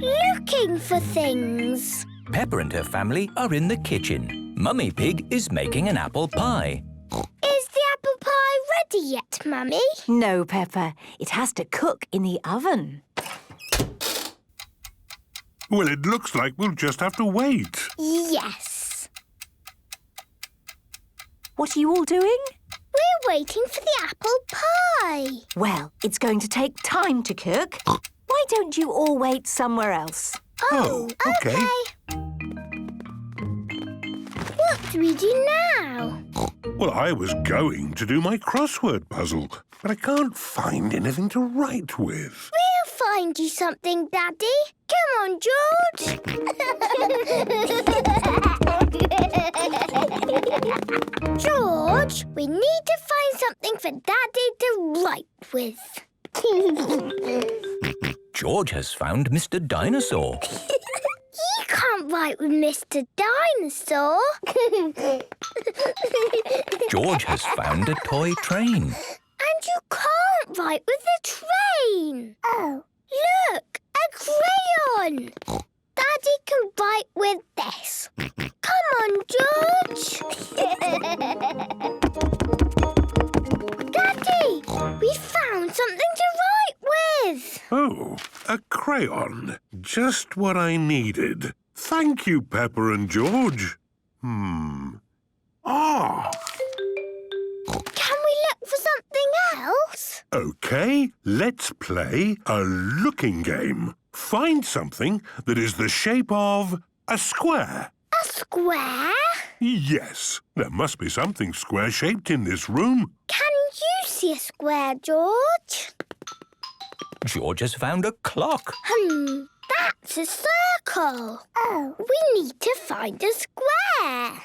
looking for things. Peppa and her family are in the kitchen. Mummy Pig is making an apple pie. Is the apple pie ready yet, Mummy? No, Peppa. It has to cook in the oven. Well, it looks like we'll just have to wait. Yes. What are you all doing? We're waiting for the apple pie. Well, it's going to take time to cook. Why don't you all wait somewhere else? Oh, OK. What do we do now? Well, I was going to do my crossword puzzle, but I can't find anything to write with. We'll find you something, Daddy. Come on, George. George, we need to find something for Daddy to write with. George has found Mr. Dinosaur. You can't write with Mr. Dinosaur. George has found a toy train. And you can't write with a train. Oh. Look, a crayon. Daddy can write with this. Come on, George. Daddy, we found something to write with. Oh, a crayon. Just what I needed. Thank you, Peppa and George. Ah! Can we look for something else? OK, let's play a looking game. Find something that is the shape of a square. A square? Yes, there must be something square-shaped in this room. Can you see a square, George? George has found a clock. That's a circle. Oh. We need to find a square.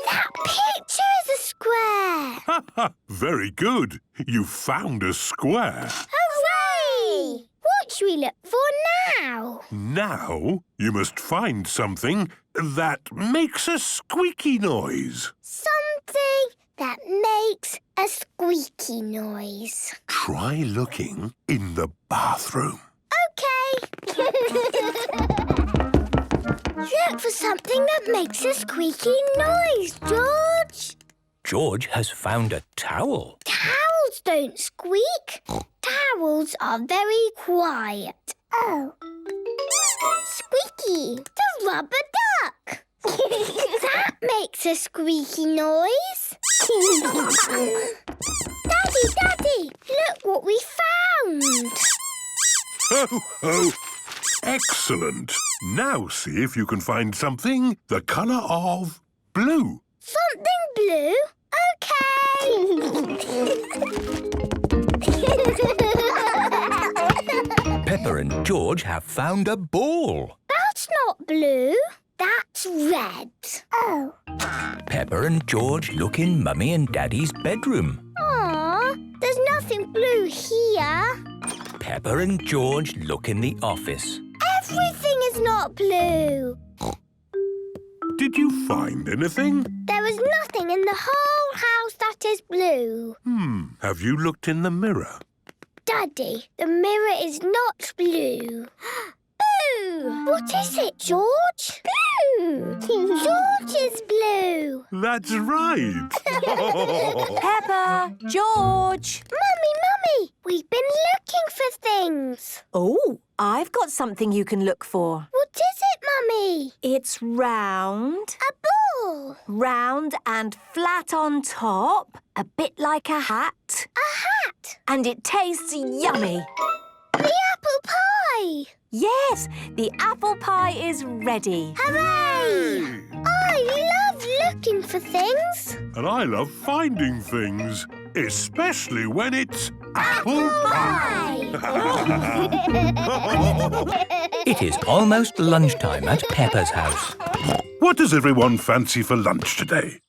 That picture is a square. Ha ha! Very good. You found a square. Hooray! What should we look for now? Now you must find something that makes a squeaky noise. Something that makes a squeaky noise. Try looking in the bathroom. OK. Look for something that makes a squeaky noise, George. George has found a towel. Towels don't squeak. Towels are very quiet. Oh. Squeaky, the rubber duck. That makes a squeaky noise. Daddy, look what we found. Ho, ho! Excellent. Now see if you can find something the colour of blue. Something blue? OK. Peppa and George have found a ball. That's not blue. That's red. Oh. Peppa and George look in Mummy and Daddy's bedroom. Aw, there's nothing blue here. Peppa and George look in the office. Everything is not blue. Did you find anything? There is nothing in the whole house that is blue. Have you looked in the mirror? Daddy, the mirror is not blue. Blue! What is it, George? Blue! George is blue. That's right. Peppa! George! Mummy, we've been looking for things. Oh, I've got something you can look for. What is it, Mummy? It's round, A ball. round and flat on top, a bit like a hat, A hat. and it tastes yummy. The apple pie. Yes, the apple pie is ready. Hooray! I love looking for things. And I love finding things, especially when it's apple pie. It is almost lunchtime at Peppa's house. What does everyone fancy for lunch today?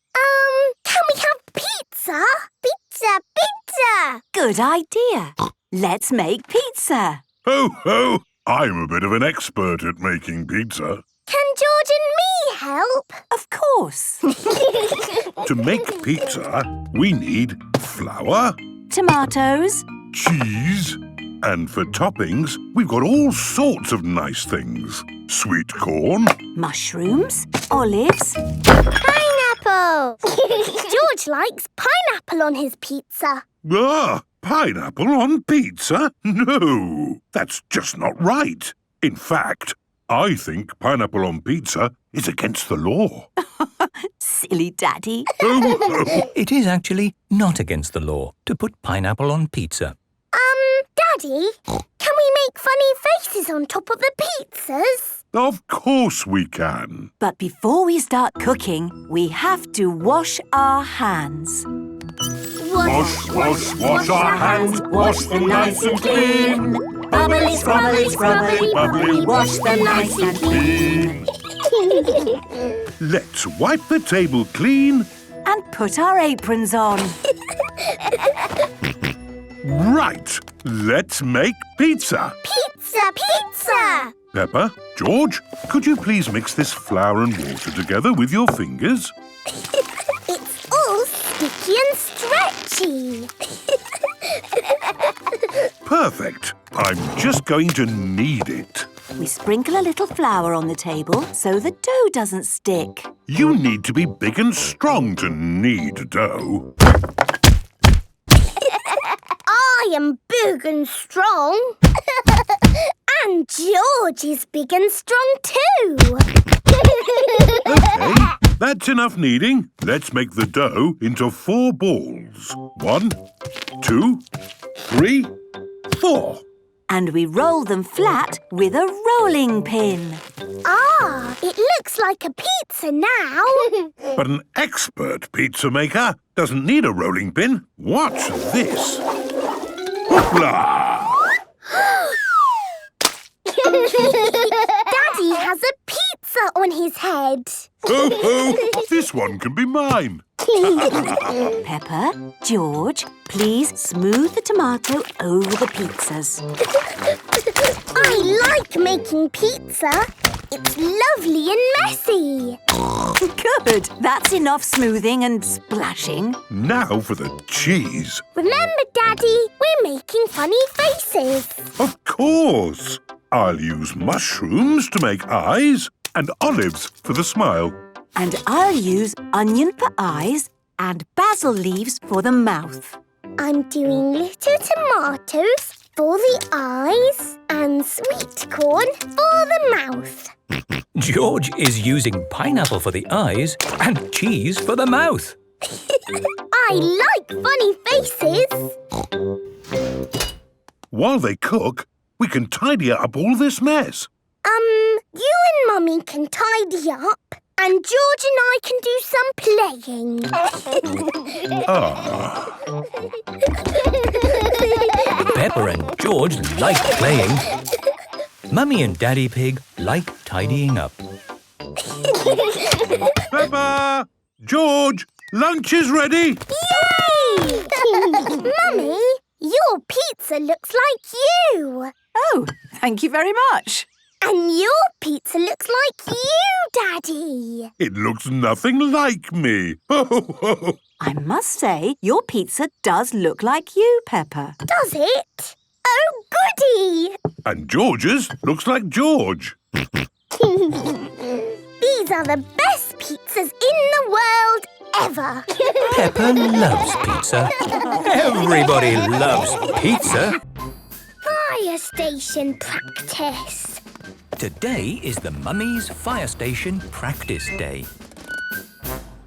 Can we have pizza? Pizza! Good idea. Let's make pizza. Ho, ho! I'm a bit of an expert at making pizza. Can George and me help? Of course. To make pizza, we need flour, Tomatoes, cheese, And for toppings, we've got all sorts of nice things. Sweet corn. Mushrooms, olives. Pineapple! George likes pineapple on his pizza. Ah, pineapple on pizza? No, that's just not right. In fact, I think pineapple on pizza is against the law. Silly Daddy. It is actually not against the law to put pineapple on pizza. Daddy, can we make funny faces on top of the pizzas? Of course we can. But before we start cooking, we have to wash our hands. Wash, wash, wash our hands, wash them nice and clean. Bubbly, scrubbly, scrubbly, bubbly, wash them nice and clean. Let's wipe the table clean. And put our aprons on. Right, let's make pizza. Pizza, pizza! Peppa, George, could you please mix this flour and water together with your fingers? It's all sticky and stretchy. Perfect. I'm just going to knead it. We sprinkle a little flour on the table so the dough doesn't stick. You need to be big and strong to knead dough. I am big and strong. And George is big and strong too. OK, that's enough kneading. Let's make the dough into 4 balls. 1, 2, 3, 4. And we roll them flat with a rolling pin. Ah, it looks like a pizza now. But an expert pizza maker doesn't need a rolling pin. Watch this. Hoopla! Daddy has a pizza on his head. Ho, ho! This one can be mine. Peppa, George, please smooth the tomato over the pizzas. I like making pizza. It's lovely and messy. Good. That's enough smoothing and splashing. Now for the cheese. Remember, Daddy, we're making funny faces. Of course. I'll use mushrooms to make eyes and olives for the smile. And I'll use onion for eyes and basil leaves for the mouth. I'm doing little tomatoes for the eyes and sweet corn for the mouth. George is using pineapple for the eyes and cheese for the mouth. I like funny faces. While they cook, we can tidy up all this mess. You and Mummy can tidy up, and George and I can do some playing. Ah. Peppa and George like playing. Mummy and Daddy Pig like tidying up. Peppa! George! Lunch is ready! Yay! Mummy, your pizza looks like you. Oh, thank you very much. And your pizza looks like you, Daddy. It looks nothing like me. I must say, your pizza does look like you, Peppa. Does it? Oh, goody! And George's looks like George. These are the best pizzas in the world ever. Peppa loves pizza. Everybody loves pizza. Fire station practice. Today is the Mummy's Fire Station Practice Day.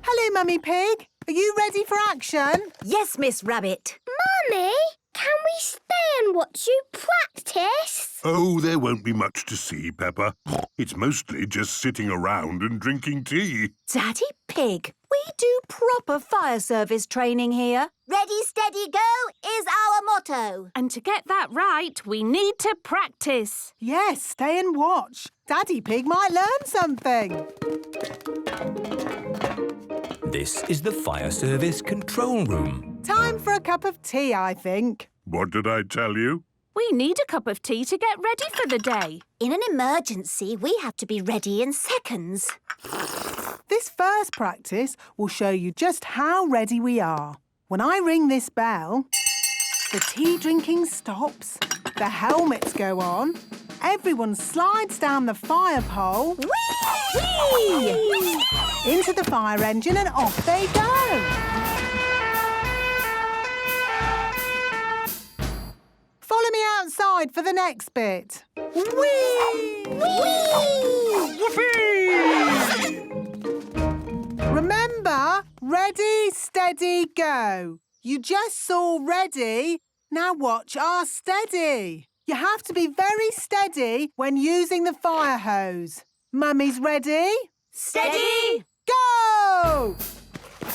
Hello, Mummy Pig. Are you ready for action? Yes, Miss Rabbit. Mummy, can we stay and watch you practice? Oh, there won't be much to see, Peppa. It's mostly just sitting around and drinking tea. Daddy Pig, we do proper fire service training here. Ready, steady, go is our motto. And to get that right, we need to practice. Yes, stay and watch. Daddy Pig might learn something. This is the fire service control room. Time for a cup of tea, I think. What did I tell you? We need a cup of tea to get ready for the day. In an emergency, we have to be ready in seconds. This first practice will show you just how ready we are. When I ring this bell, the tea drinking stops The helmets go on. Everyone slides down the fire pole. Whee! Into the fire engine and off they go. Follow me outside for the next bit. Whee! Remember, ready, steady, go. You just saw ready. Now watch our steady. You have to be very steady when using the fire hose. Mummy's ready? Steady! Go!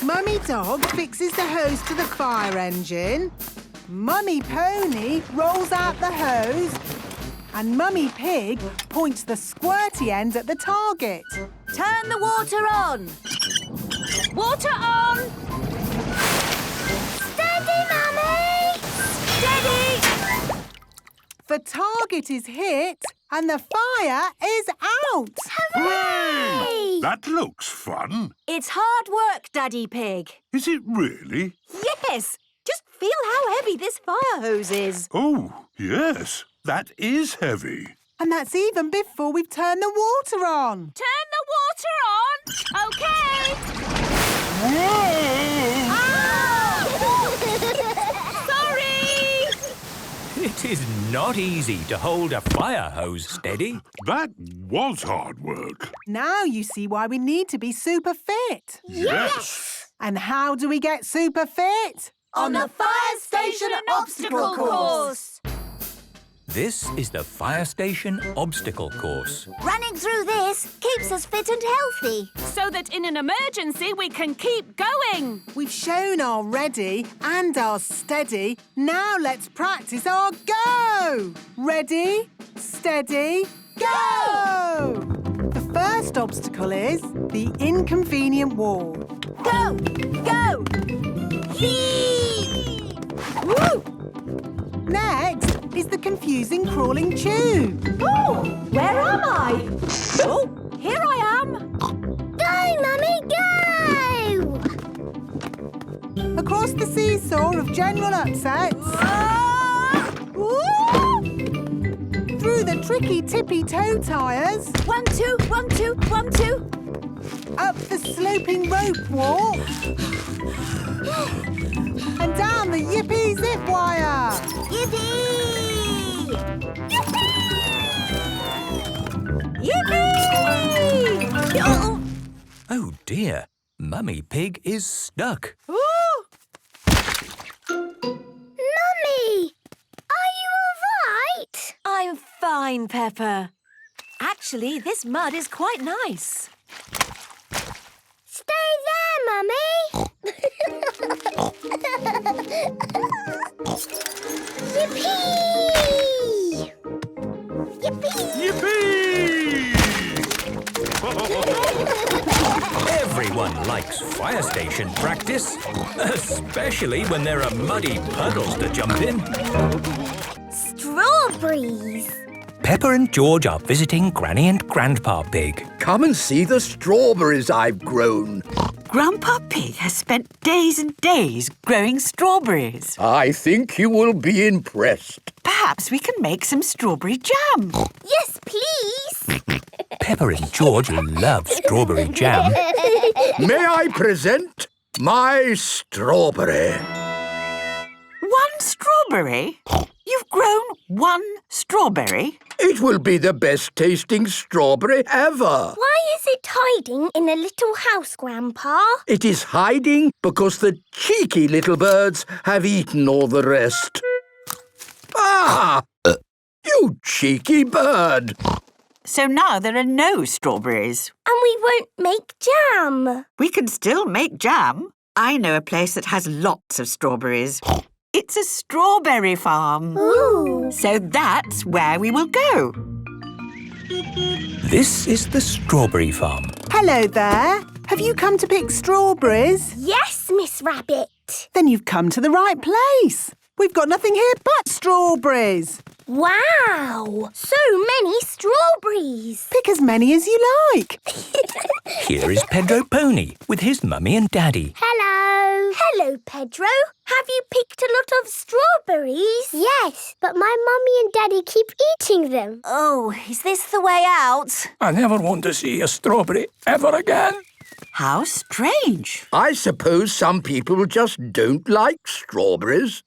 Mummy Dog fixes the hose to the fire engine. Mummy Pony rolls out the hose. And Mummy Pig points the squirty end at the target. Turn the water on. Water on! Steady, Mummy! Steady! The target is hit and the fire is out. Hooray! That looks fun. It's hard work, Daddy Pig. Is it really? Yes! Just feel how heavy this fire hose is. Oh, yes. That is heavy. And that's even before we've turned the water on. Turn the water on! OK! Sorry! It is not easy to hold a fire hose steady. That was hard work. Now you see why we need to be super fit. Yes. And how do we get super fit? On the fire station obstacle course. This is the fire station obstacle course. Running through this keeps us fit and healthy. So that in an emergency we can keep going. We've shown our ready and our steady. Now let's practice our go. Ready, steady, go! The first obstacle is the inconvenient wall. Go! Go! Yee! Woo! Next is the confusing crawling tube. Oh, where am I? Oh, here I am. Go, Mummy, go! Across the seesaw of general upsets. Ah! Woo! Through the tricky tippy toe tires. 1, 2, 1, 2, 1, 2. Up the sloping rope walk. And down the yippee zip wire. Yippee! Yippee! Oh! Oh dear, Mummy Pig is stuck. Mummy! Are you all right? I'm fine, Peppa. Actually, this mud is quite nice. Stay there, Mummy! Yippee! Yippee! Yippee! Everyone likes fire station practice, especially when there are muddy puddles to jump in. Strawberries! Peppa and George are visiting Granny and Grandpa Pig. Come and see the strawberries I've grown. Grandpa Pig has spent days and days growing strawberries. I think you will be impressed. Perhaps we can make some strawberry jam. Yes, please! Peppa and George love strawberry jam. May I present my strawberry? One strawberry? You've grown one strawberry? It will be the best tasting strawberry ever. Why is it hiding in a little house, Grandpa? It is hiding because the cheeky little birds have eaten all the rest. Ah! You cheeky bird! So now there are no strawberries. And we won't make jam. We can still make jam. I know a place that has lots of strawberries. It's a strawberry farm. Ooh. So that's where we will go. This is the strawberry farm. Hello there. Have you come to pick strawberries? Yes, Miss Rabbit. Then you've come to the right place. We've got nothing here but strawberries. Wow! So many strawberries. Pick as many as you like. Here is Pedro Pony with his mummy and daddy. Hello. Hello, Pedro. Have you picked a lot of strawberries? Yes, but my mummy and daddy keep eating them. Oh, is this the way out? I never want to see a strawberry ever again. How strange. I suppose some people just don't like strawberries.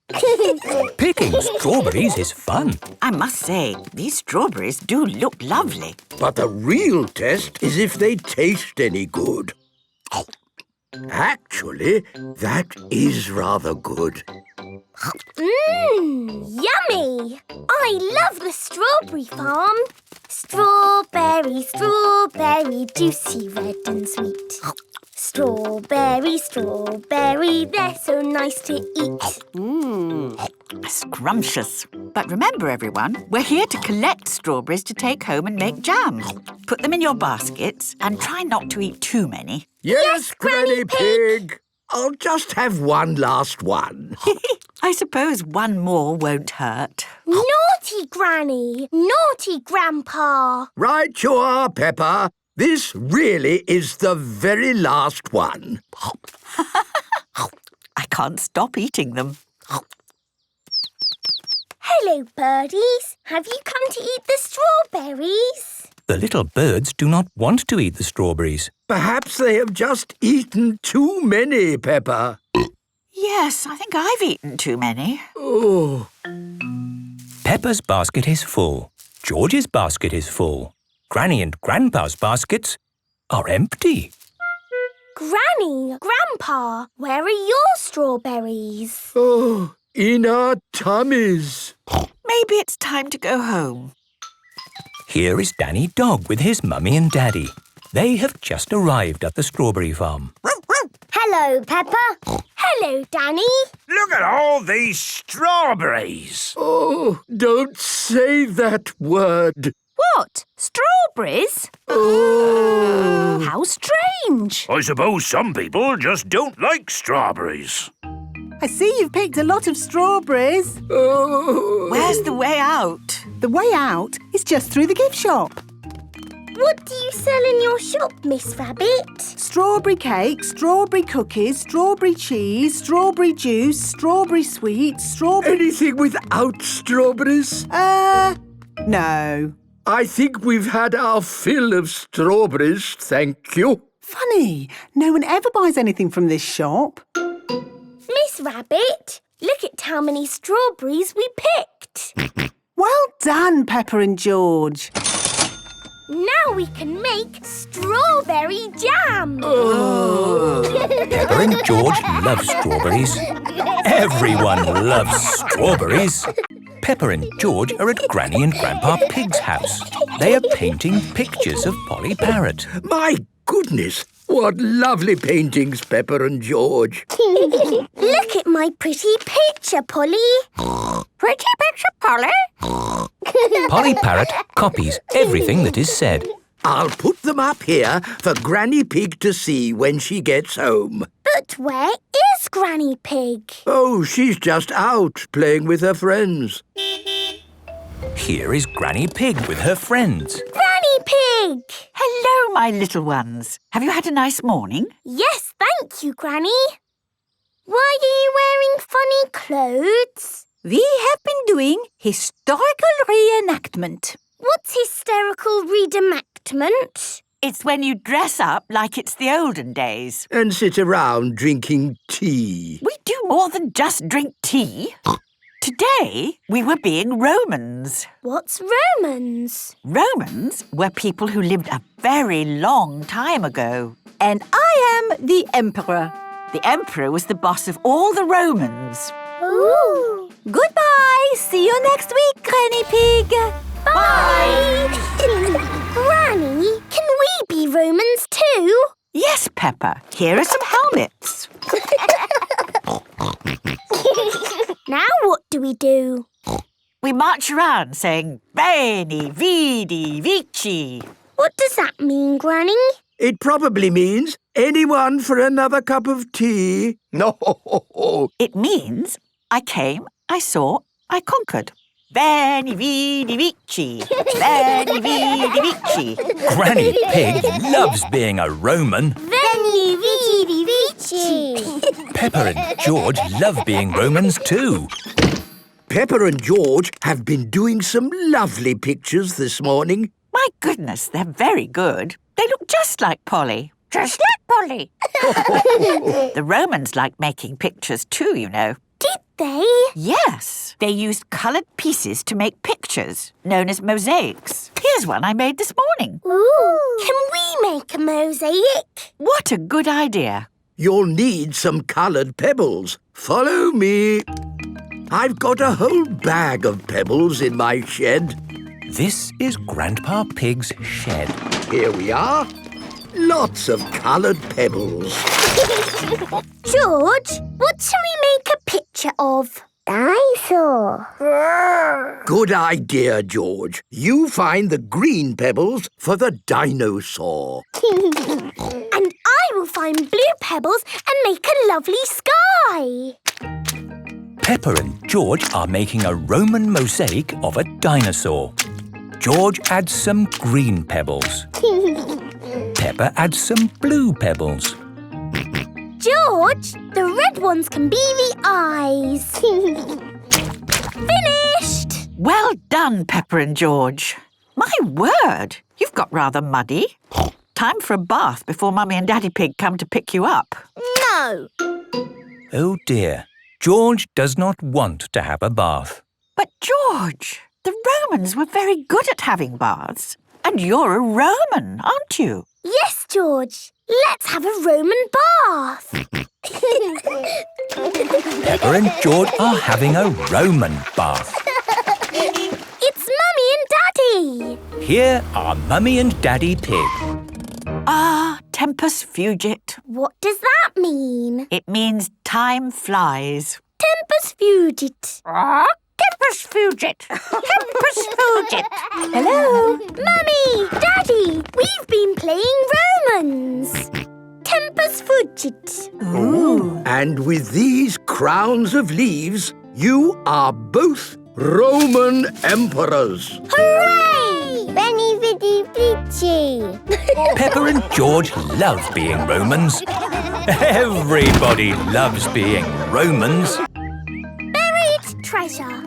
Picking strawberries is fun. I must say, these strawberries do look lovely. But the real test is if they taste any good. Actually, that is rather good. Yummy! I love the strawberry farm. Strawberry, strawberry, juicy, red and sweet. Strawberry, strawberry, they're so nice to eat. Scrumptious. But remember, everyone, we're here to collect strawberries to take home and make jam. Put them in your baskets and try not to eat too many. Yes, Granny Pig. I'll just have one last one. I suppose one more won't hurt. Naughty Granny! Naughty Grandpa! Right you are, Peppa. This really is the very last one. I can't stop eating them. Hello, birdies. Have you come to eat the strawberries? The little birds do not want to eat the strawberries. Perhaps they have just eaten too many, Peppa. Yes, I think I've eaten too many. Oh. Peppa's basket is full. George's basket is full. Granny and Grandpa's baskets are empty. Granny, Grandpa, where are your strawberries? Oh, in our tummies. Maybe it's time to go home. Here is Danny Dog with his mummy and daddy. They have just arrived at the strawberry farm. Hello, Peppa. Hello, Danny. Look at all these strawberries. Oh, don't say that word. What? Strawberries? Oh. How strange. I suppose some people just don't like strawberries. I see you've picked a lot of strawberries. Oh. Where's the way out? The way out is just through the gift shop. What do you sell in your shop, Miss Rabbit? Strawberry cake, strawberry cookies, strawberry cheese, strawberry juice, strawberry sweets, strawberry... Anything without strawberries? No. I think we've had our fill of strawberries, thank you. Funny, no one ever buys anything from this shop. Miss Rabbit, look at how many strawberries we picked. Well done, Peppa and George. Now we can make strawberry jam. Peppa and George love strawberries. Everyone loves strawberries. Peppa and George are at Granny and Grandpa Pig's house. They are painting pictures of Polly Parrot. My goodness, what lovely paintings, Peppa and George. Look at my pretty picture, Polly. Pretty picture, Polly. Polly Parrot copies everything that is said. I'll put them up here for Granny Pig to see when she gets home. But where is Granny Pig? Oh, she's just out playing with her friends. Here is Granny Pig with her friends. Granny Pig! Hello, my little ones. Have you had a nice morning? Yes, thank you, Granny. Why are you wearing funny clothes? We have been doing historical reenactment. What's hysterical reenactment? It's when you dress up like it's the olden days. And sit around drinking tea. We do more than just drink tea. Today, we were being Romans. What's Romans? Romans were people who lived a very long time ago. And I am the Emperor. The emperor was the boss of all the Romans. Ooh. Goodbye. See you next week, Granny Pig. Bye! Granny, can we be Romans too? Yes, Peppa. Here are some helmets. Now what do we do? We march around saying, Bene, Vidi, Vici. What does that mean, Granny? It probably means anyone for another cup of tea. No. It means I came, I saw, I conquered. Bene, Vidi, Vici. Bene, Vidi, Vici. Granny Pig loves being a Roman. Veni, vidi, vici. Peachy. Peppa and George love being Romans too. Peppa and George have been doing some lovely pictures this morning. My goodness, they're very good. They look just like Polly. Just like Polly. The Romans liked making pictures too, you know. Did they? Yes, they used coloured pieces to make pictures, known as mosaics. Here's one I made this morning. Ooh. Can we make a mosaic? What a good idea. You'll need some coloured pebbles. Follow me. I've got a whole bag of pebbles in my shed. This is Grandpa Pig's shed. Here we are. Lots of coloured pebbles. George, what shall we make a picture of? Dinosaur. Good idea, George. You find the green pebbles for the dinosaur. And I will find blue pebbles and make a lovely sky. Peppa and George are making a Roman mosaic of a dinosaur. George adds some green pebbles. Peppa adds some blue pebbles. George, the red ones can be the eyes. Finished! Well done, Peppa and George. My word, you've got rather muddy. Time for a bath before Mummy and Daddy Pig come to pick you up. No. Oh dear, George does not want to have a bath. But George, the Romans were very good at having baths. And you're a Roman, aren't you? Yes, George. Let's have a Roman bath. Peppa and George are having a Roman bath. It's Mummy and Daddy. Here are Mummy and Daddy Pig. Ah, tempus fugit. What does that mean? It means time flies. Tempus fugit. Tempus fugit. Tempus fugit. Hello? Mummy, Daddy, we've been playing Romans. Tempus fugit. Ooh. And with these crowns of leaves, you are both Roman emperors. Hooray! Benny Viddy Vici. Peppa and George love being Romans. Everybody loves being Romans. Buried treasure.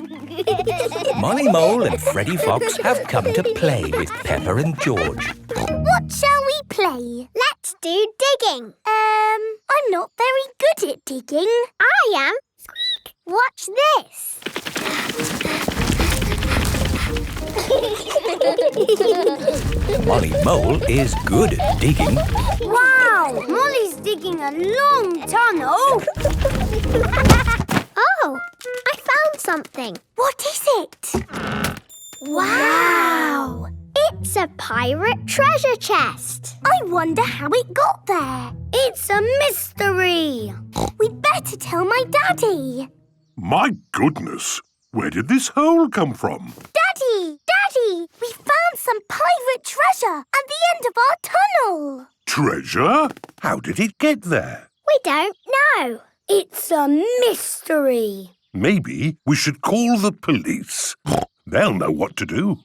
Molly Mole and Freddy Fox have come to play with Peppa and George. What shall we play? Let's do digging. I'm not very good at digging. I am. Squeak. Watch this. Molly Mole is good at digging. Wow! Molly's digging a long tunnel. Oh, I found something. What is it? Wow! It's a pirate treasure chest. I wonder how it got there. It's a mystery. We'd better tell my daddy. My goodness, where did this hole come from? Daddy! Daddy! We found some pirate treasure at the end of our tunnel. Treasure? How did it get there? We don't know. It's a mystery. Maybe we should call the police. They'll know what to do.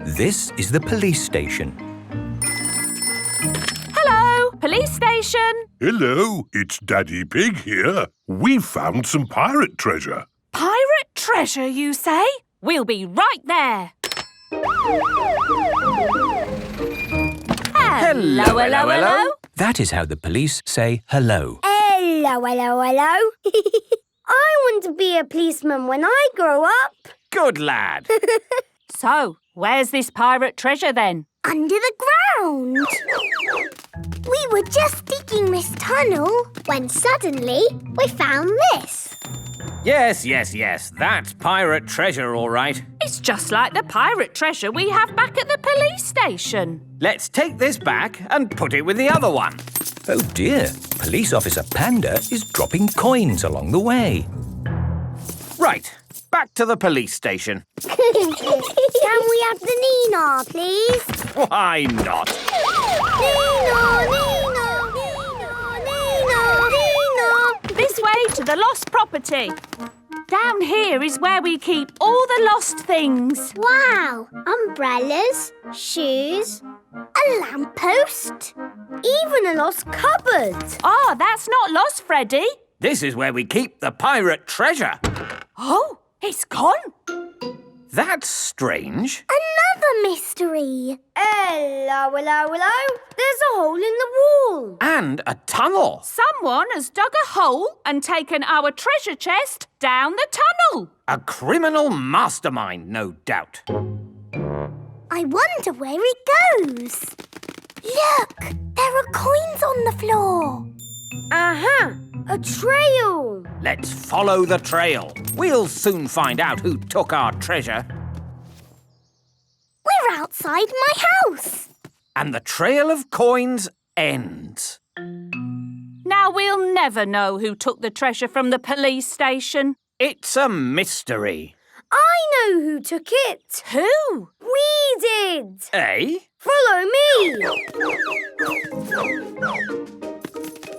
This is the police station. Hello, police station. Hello, it's Daddy Pig here. We've found some pirate treasure. Pirate treasure, you say? We'll be right there. Hello, hello, hello. That is how the police say hello. Hello, hello, hello. I want to be a policeman when I grow up. Good lad. So, where's this pirate treasure then? Under the ground. We were just digging this tunnel when suddenly we found this. Yes. That's pirate treasure, all right. It's just like the pirate treasure we have back at the police station. Let's take this back and put it with the other one. Oh dear, Police Officer Panda is dropping coins along the way. Right, back to the police station. Can we have the Nina, please? Why not? Nina. This way to the lost property. Down here is where we keep all the lost things. Wow, umbrellas, shoes, a lamppost. even a lost cupboard. Ah, that's not lost, Freddy. This is where we keep the pirate treasure. Oh, it's gone. That's strange. Another mystery. Hello, hello, hello. There's a hole in the wall. And a tunnel. Someone has dug a hole and taken our treasure chest down the tunnel. A criminal mastermind, no doubt. I wonder where it goes. Look, there are coins on the floor. A trail. Let's follow the trail. We'll soon find out who took our treasure. We're outside my house. And the trail of coins ends. Now we'll never know who took the treasure from the police station. It's a mystery. I know who took it. Who? We did. Eh? Follow me.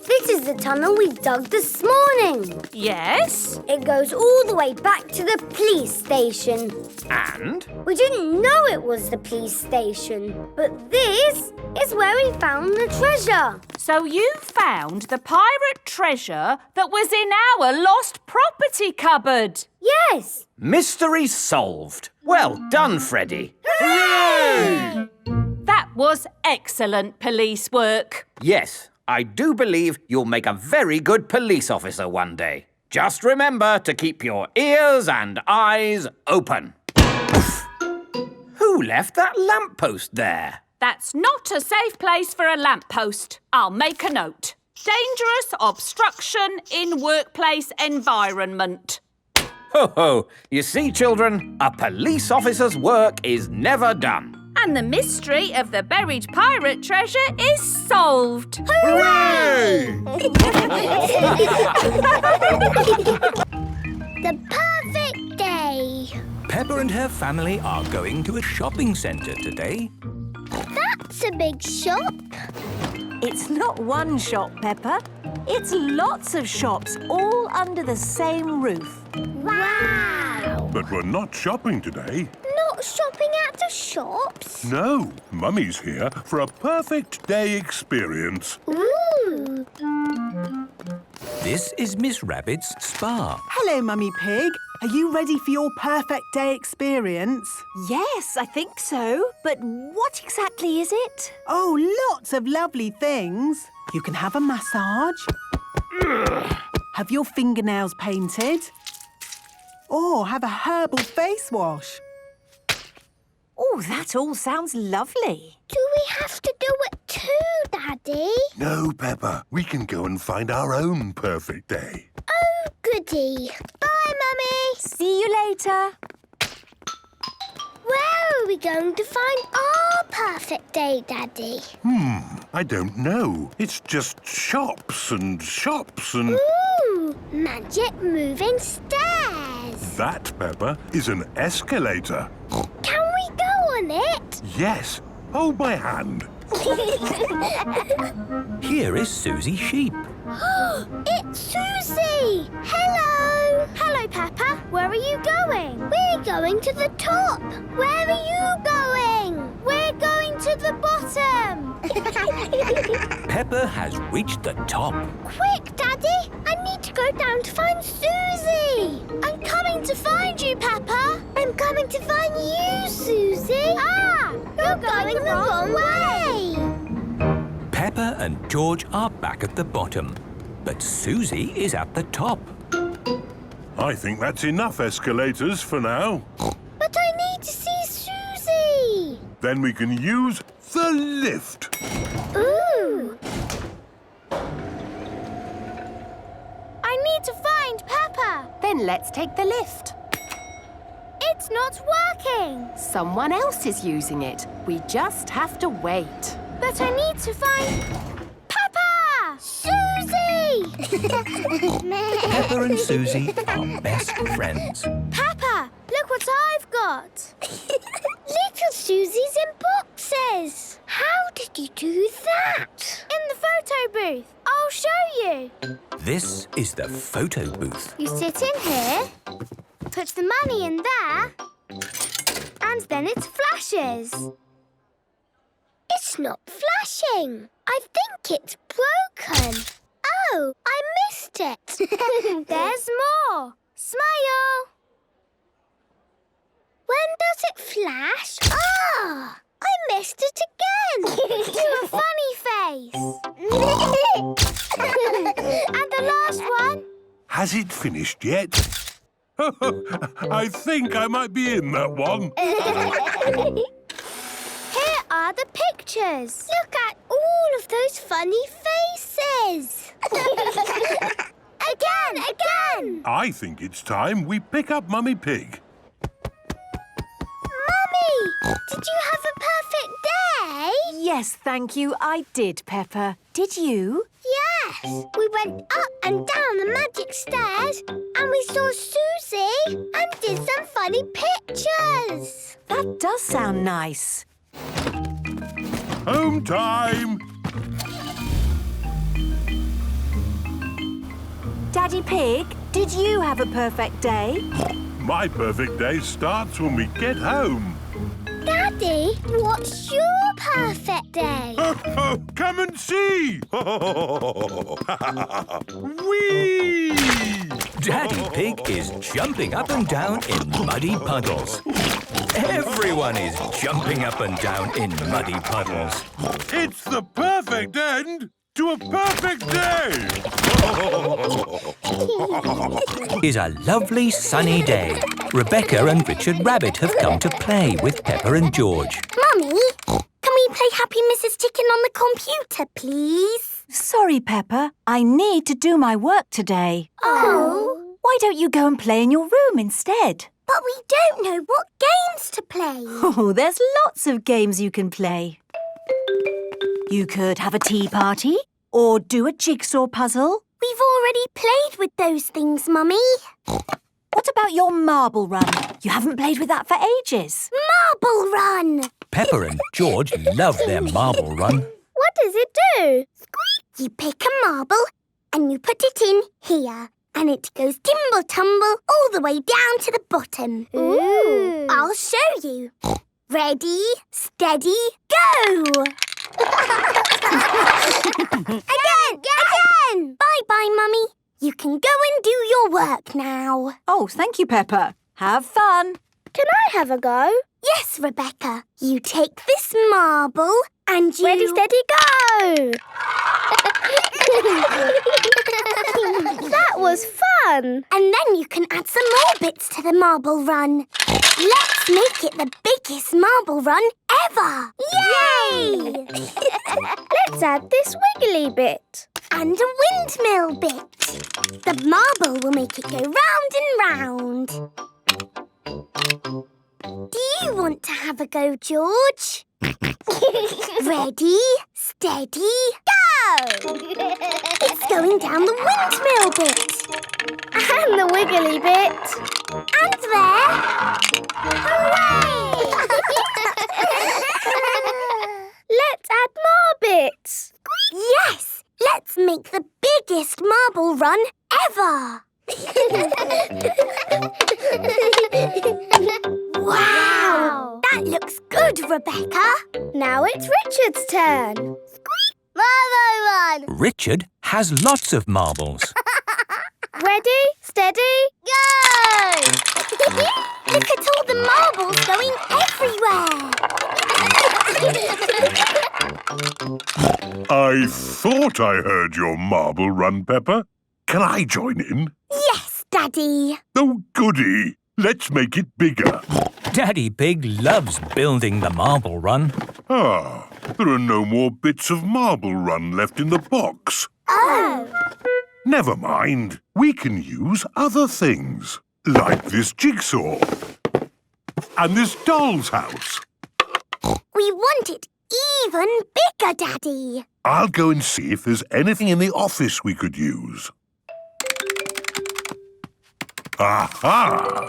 This is the tunnel we dug this morning. Yes? It goes all the way back to the police station. And? We didn't know it was the police station, but this is where we found the treasure. So you found the pirate treasure that was in our lost property cupboard? Yes. Mystery solved. Well done, Freddy. Hooray! That was excellent police work. Yes, I do believe you'll make a very good police officer one day. Just remember to keep your ears and eyes open. Who left that lamppost there? That's not a safe place for a lamppost. I'll make a note. Dangerous obstruction in workplace environment. Ho ho! You see, children, a police officer's work is never done. And the mystery of the buried pirate treasure is solved. Hooray! The perfect day. Peppa and her family are going to a shopping centre today. That's a big shop. It's not one shop, Peppa. It's lots of shops, all under the same roof. Wow! But we're not shopping today. Not shopping at the shops? No, Mummy's here for a perfect day experience. Ooh! This is Miss Rabbit's spa. Hello, Mummy Pig. Are you ready for your perfect day experience? Yes, I think so. But what exactly is it? Oh, lots of lovely things. You can have a massage, have your fingernails painted, or have a herbal face wash. Oh, that all sounds lovely. Do we have to do it too, Daddy? No, Peppa. We can go and find our own perfect day. Oh, goody. Bye, Mummy. See you later. Where are we going to find our perfect day, Daddy? I don't know. It's just shops and shops and... Ooh, magic moving stairs. That, Peppa, is an escalator. Can we go on it? Yes. Hold my hand. Here is Susie Sheep. It's Susie! Hello! Hello, Peppa. Where are you going? We're going to the top. Where are you going? We're going to the bottom. Peppa has reached the top. Quick, Daddy! I need to go down to find Susie. I'm coming to find you, Peppa. I'm coming to find you, Susie. Ah! You're going the wrong way. Peppa and George are back at the bottom, but Susie is at the top. I think that's enough escalators for now. But I need to see Susie. Then we can use the lift. Ooh. I need to find Peppa. Then let's take the lift. It's not working. Someone else is using it. We just have to wait. But I need to find Peppa! Susie! Peppa and Susie are best friends. Peppa, look what I've got. Little Susie's in boxes. How did you do that? In the photo booth. I'll show you. This is the photo booth. You sit in here, put the money in there, and then it flashes. It's not flashing. flashing. I think it's broken. Oh, I missed it. There's more. Smile. When does it flash? Ah! I missed it again. Do a funny face. And the last one. Has it finished yet? I think I might be in that one. Here are the pictures. Look at all of those funny faces. Again. I think it's time we pick up Mummy Pig. Mummy, did you have a perfect day? Yes, thank you, I did, Peppa. Did you? Yes. We went up and down the magic stairs and we saw Susie and did some funny pictures. That does sound nice. Home time. Daddy Pig, did you have a perfect day? My perfect day starts when we get home. Daddy, what's your perfect day? Come and see! Whee! Daddy Pig is jumping up and down in muddy puddles. Everyone is jumping up and down in muddy puddles. It's the perfect end to a perfect day! It's a lovely sunny day. Rebecca and Richard Rabbit have come to play with Peppa and George. Mummy, can we play Happy Mrs. Chicken on the computer, please? Sorry, Peppa. I need to do my work today. Oh. Why don't you go and play in your room instead? But we don't know what games to play. Oh, there's lots of games you can play. You could have a tea party or do a jigsaw puzzle. We've already played with those things, Mummy. What about your marble run? You haven't played with that for ages. Marble run! Peppa and George love their marble run. What does it do? You pick a marble and you put it in here. And it goes timble-tumble all the way down to the bottom. Ooh. I'll show you. Ready, steady, go! Again! Bye-bye, Mummy. You can go and do your work now. Oh, thank you, Peppa. Have fun. Can I have a go? Yes, Rebecca. You take this marble and you... Ready, steady, go! That was fun. And then you can add some more bits to the marble run. Let's make it the biggest marble run ever. Yay! Let's add this wiggly bit. And a windmill bit. The marble will make it go round and round. Do you want to have a go, George? Ready, steady, go! It's going down the windmill bit. And the wiggly bit. And there. Hooray! Let's add more bits. Yes! Let's make the biggest marble run ever. Wow! That looks good, Rebecca. Now it's Richard's turn. Marble run! Richard has lots of marbles. Ready, steady, go! Look at all the marbles going everywhere. I thought I heard your marble run, Peppa. Can I join in? Yes, Daddy. Oh, goody. Let's make it bigger. Daddy Pig loves building the marble run. Ah, there are no more bits of marble run left in the box. Oh. Never mind. We can use other things, like this jigsaw and this doll's house. We want it even bigger, Daddy. I'll go and see if there's anything in the office we could use. Aha!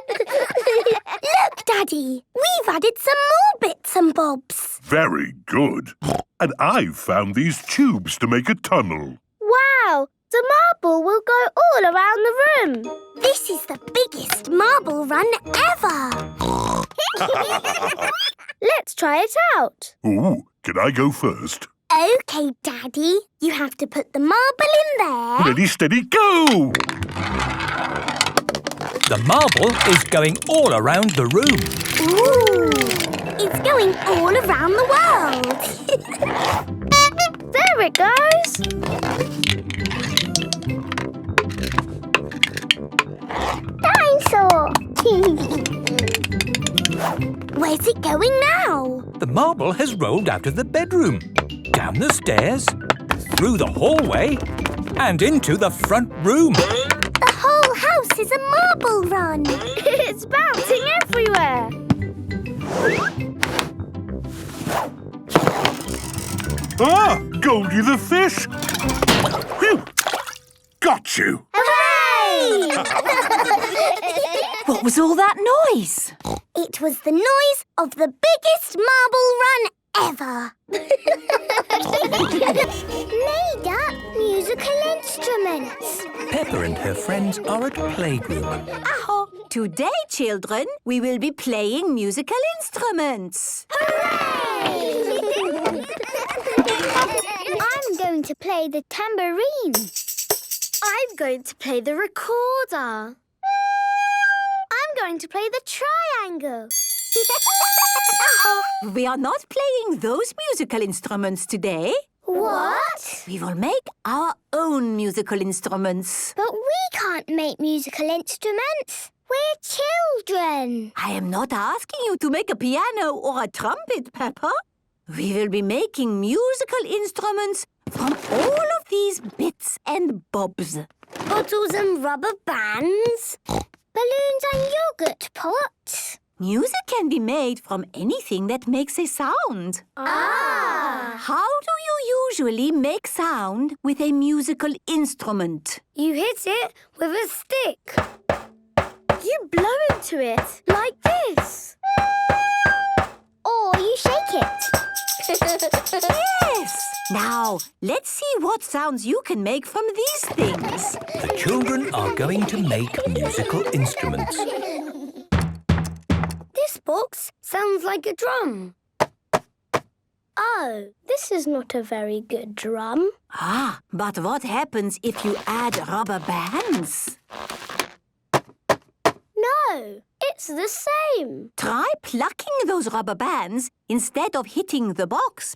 Look, Daddy. We've added some more bits and bobs. Very good. And I've found these tubes to make a tunnel. Wow! The marble will go all around the room. This is the biggest marble run ever. Let's try it out. Ooh, Can I go first? OK, Daddy. You have to put the marble in there. Ready, steady, go! The marble is going all around the room. Ooh! It's going all around the world. There it goes. Dinosaur! Where's it going now? The marble has rolled out of the bedroom, down the stairs, through the hallway, and into the front room. The whole house is a marble run. It's bouncing everywhere. Ah! Goldie the fish! Phew! Got you! Hooray! What was all that noise? It was the noise of the biggest marble run ever. Made up musical instruments. Peppa and her friends are at playgroup. Aho! Today, children, we will be playing musical instruments. I'm going to play the tambourine. I'm going to play the recorder. I'm going to play the triangle. We are not playing those musical instruments today. What? We will make our own musical instruments. But we can't make musical instruments. We're children. I am not asking you to make a piano or a trumpet, Peppa. We will be making musical instruments from all of these bits and bobs. Bottles and rubber bands. Balloons and yogurt pots. Music can be made from anything that makes a sound. Ah! How do you usually make sound with a musical instrument? You hit it with a stick. You blow into it like this. Or you shake it. Yes! Now, let's see what sounds you can make from these things. The children are going to make musical instruments. This box sounds like a drum. Oh, this is not a very good drum. Ah, but what happens if you add rubber bands? No, it's the same. Try plucking those rubber bands instead of hitting the box.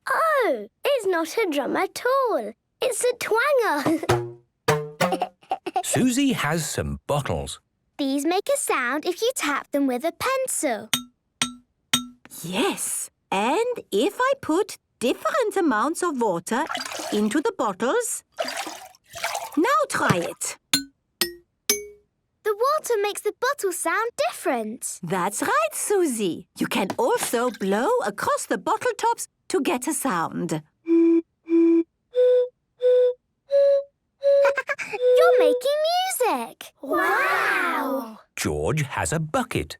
Oh, it's not a drum at all. It's a twanger. Susie has some bottles. These make a sound if you tap them with a pencil. Yes, and if I put different amounts of water into the bottles... Now try it. The water makes the bottle sound different. That's right, Susie. You can also blow across the bottle tops to get a sound. You're making music. Wow! George has a bucket.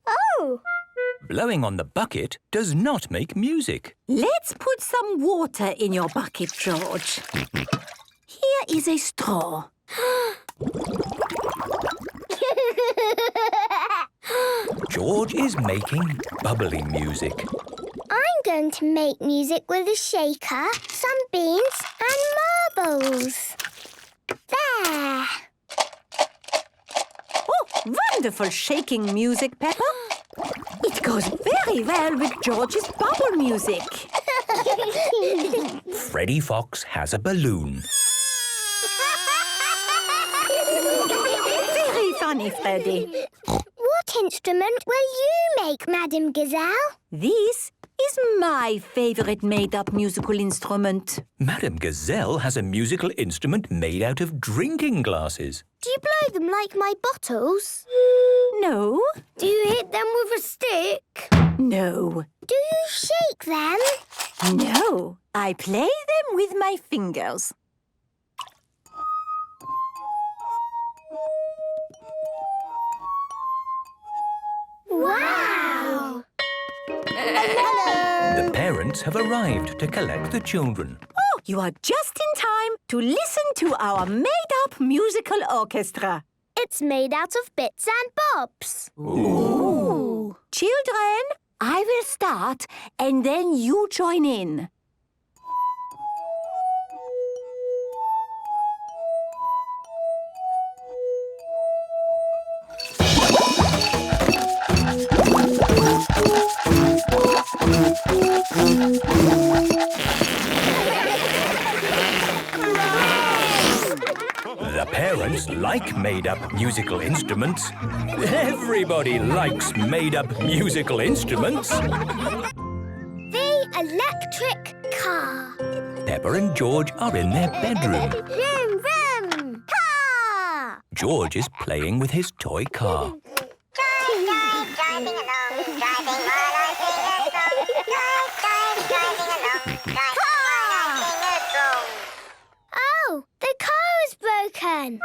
Oh! Blowing on the bucket does not make music. Let's put some water in your bucket, George. Here is a straw. George is making bubbly music. I'm going to make music with a shaker, some beans and marbles. There! Oh, wonderful shaking music, Peppa. It goes very well with George's bubble music. Freddy Fox has a balloon. Very funny, Freddy. What instrument will you make, Madame Gazelle? This is my favourite made-up musical instrument. Madame Gazelle has a musical instrument made out of drinking glasses. Do you blow them like my bottles? No. Do you hit them with a stick? No. Do you shake them? No. I play them with my fingers. Wow! The parents have arrived to collect the children. Oh, you are just in time to listen to our made-up musical orchestra. It's made out of bits and bobs. Ooh. Children, I will start and then you join in. The parents like made-up musical instruments. Everybody likes made-up musical instruments. The electric car. Peppa and George are in their bedroom. Vroom, vroom. Car! George is playing with his toy car. Driving along, driving while I sing a song. Driving along, while I sing a song. Oh, the car is broken.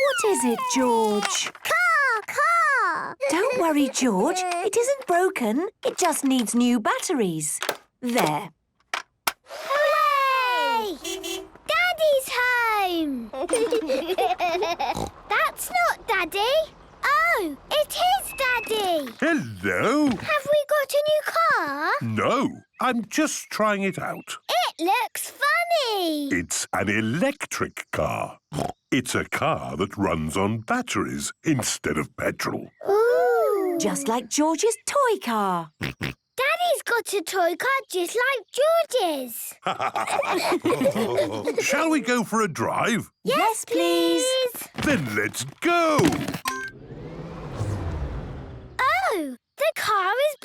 What is it, George? Car! Don't worry, George. It isn't broken. It just needs new batteries. There. Hooray! Daddy's home! That's not Daddy. Oh, it is Daddy. Hello? Have we got a new car? No, I'm just trying it out. It looks funny. It's an electric car. It's a car that runs on batteries instead of petrol. Ooh. Just like George's toy car. Daddy's got a toy car just like George's. Shall we go for a drive? Yes, please. Then let's go. Oh, the car is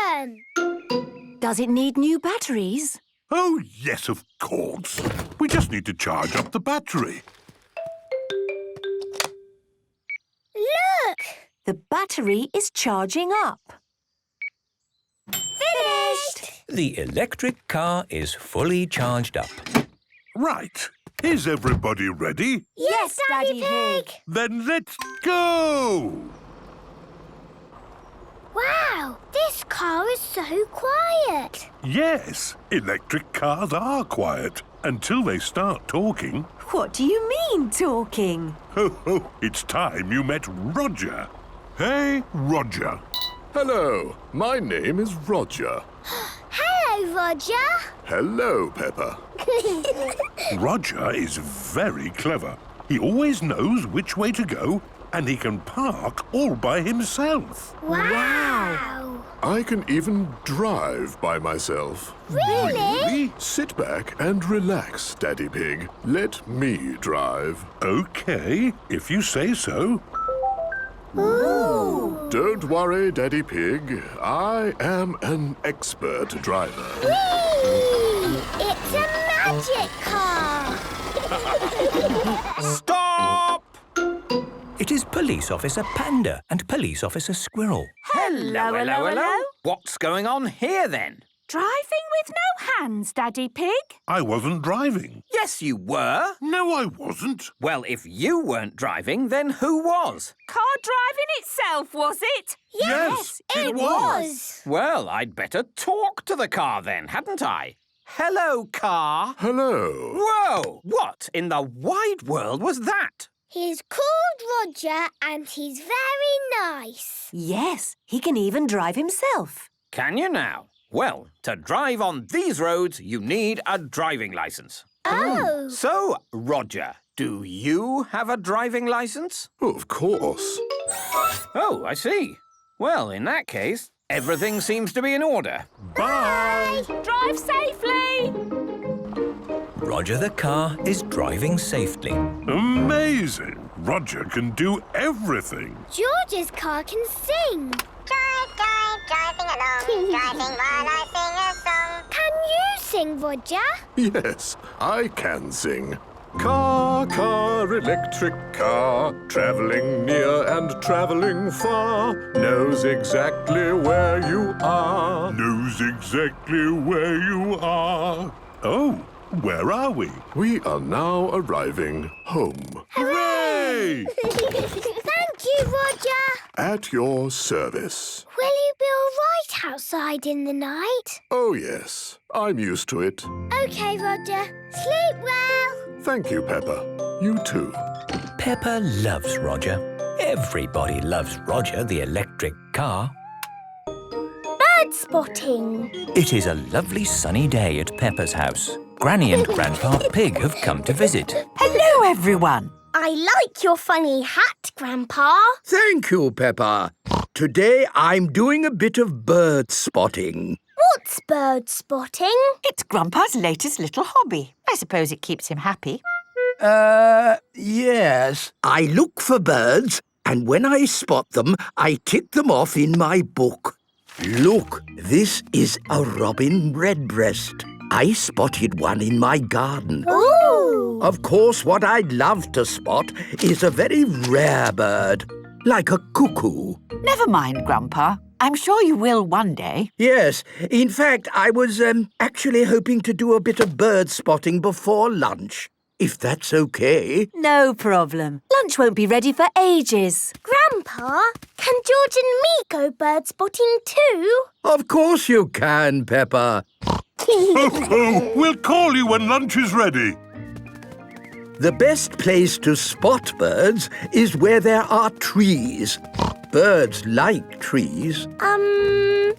broken. Does it need new batteries? Oh, yes, of course. We just need to charge up the battery. Look! The battery is charging up. Finished! The electric car is fully charged up. Right. Is everybody ready? Yes, Daddy Pig. Then let's go! Wow, this car is so quiet. Yes, electric cars are quiet until they start talking. What do you mean, talking? Ho, ho, it's time you met Roger. Hey, Roger. Hello, my name is Roger. Hello, Roger. Hello, Peppa. Roger is very clever. He always knows which way to go and he can park all by himself. Wow. I can even drive by myself. Really? Sit back and relax, Daddy Pig. Let me drive. Okay, if you say so. Ooh. Don't worry, Daddy Pig. I am an expert driver. Whee! It's a magic car. Stop! It is Police Officer Panda and Police Officer Squirrel. Hello, hello, hello. What's going on here, then? Driving with no hands, Daddy Pig. I wasn't driving. Yes, you were. No, I wasn't. Well, if you weren't driving, then who was? Car driving itself, was it? Yes, it was. Well, I'd better talk to the car then, hadn't I? Hello, car. Hello. Whoa! What in the wide world was that? He's called Roger and he's very nice. Yes, he can even drive himself. Can you now? Well, to drive on these roads, you need a driving licence. Oh. So, Roger, do you have a driving licence? Of course. Oh, I see. Well, in that case, everything seems to be in order. Bye. Drive safely. Roger the car is driving safely. Amazing. Roger can do everything. George's car can sing. Driving along, driving while I sing a song. Can you sing, Roger? Yes, I can sing. Car, car, electric car, travelling near and travelling far, knows exactly where you are. Knows exactly where you are. Oh, where are we? We are now arriving home. Hooray! Thank you, Roger. At your service. Will you be all right outside in the night? Oh, yes. I'm used to it. OK, Roger. Sleep well. Thank you, Peppa. You too. Peppa loves Roger. Everybody loves Roger the electric car. Bird spotting. It is a lovely sunny day at Peppa's house. Granny and Grandpa Pig have come to visit. Hello, everyone. I like your funny hat, Grandpa. Thank you, Peppa. Today I'm doing a bit of bird spotting. What's bird spotting? It's Grandpa's latest little hobby. I suppose it keeps him happy. Yes. I look for birds, and when I spot them, I tick them off in my book. Look, this is a robin redbreast. I spotted one in my garden. Ooh! Of course, what I'd love to spot is a very rare bird, like a cuckoo. Never mind, Grandpa. I'm sure you will one day. Yes. In fact, I was actually hoping to do a bit of bird spotting before lunch, if that's okay. No problem. Lunch won't be ready for ages. Grandpa, can George and me go bird spotting too? Of course you can, Peppa. We'll call you when lunch is ready. The best place to spot birds is where there are trees. Birds like trees.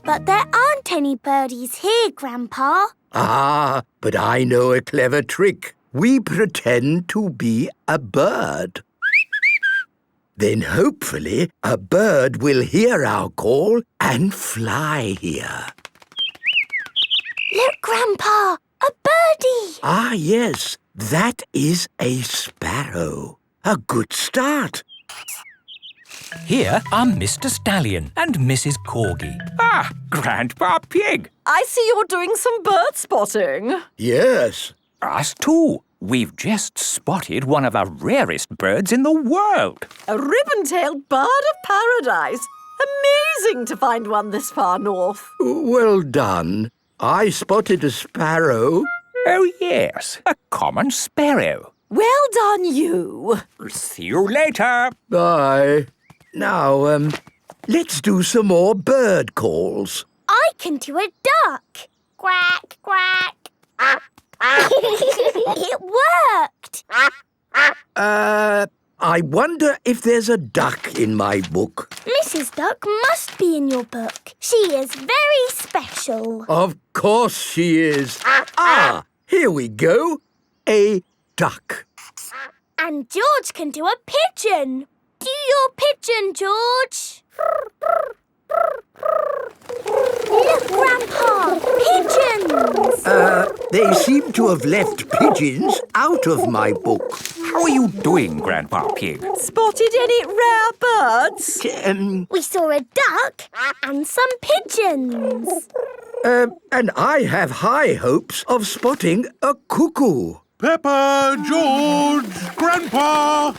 But there aren't any birdies here, Grandpa. Ah, but I know a clever trick. We pretend to be a bird. Then hopefully a bird will hear our call and fly here. Look, Grandpa, a birdie. Ah, yes, that is a sparrow. A good start. Here are Mr. Stallion and Mrs. Corgi. Ah, Grandpa Pig. I see you're doing some bird spotting. Yes. Us too. We've just spotted one of the rarest birds in the world. A ribbon-tailed bird of paradise. Amazing to find one this far north. Well done. I spotted a sparrow. Oh, yes, a common sparrow. Well done, you. See you later. Bye. Now, let's do some more bird calls. I can do a duck. Quack, quack. It worked. I wonder if there's a duck in my book. Mrs. Duck must be in your book. She is very special. Of course she is. Ah, here we go. A duck. And George can do a pigeon. Do your pigeon, George. Look, Grandpa, pigeons. They seem to have left pigeons out of my book. How are you doing, Grandpa Pig? Spotted any rare birds? We saw a duck and some pigeons. And I have high hopes of spotting a cuckoo. Peppa, George, Grandpa,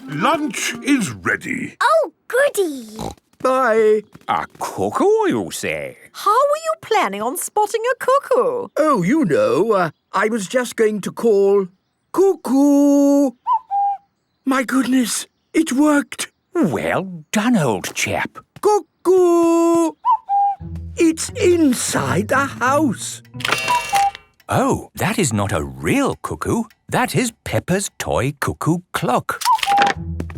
lunch is ready. Oh, goody. Bye. A cuckoo, you say? How were you planning on spotting a cuckoo? Oh, you know, I was just going to call cuckoo. My goodness, it worked. Well done, old chap. Cuckoo. It's inside the house. Oh, that is not a real cuckoo. That is Peppa's toy cuckoo clock.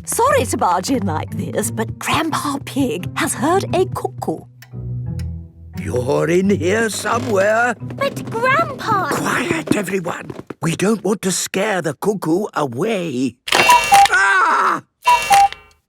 Sorry to barge in like this, but Grandpa Pig has heard a cuckoo. You're in here somewhere. But, Grandpa... Quiet, everyone. We don't want to scare the cuckoo away. Ah!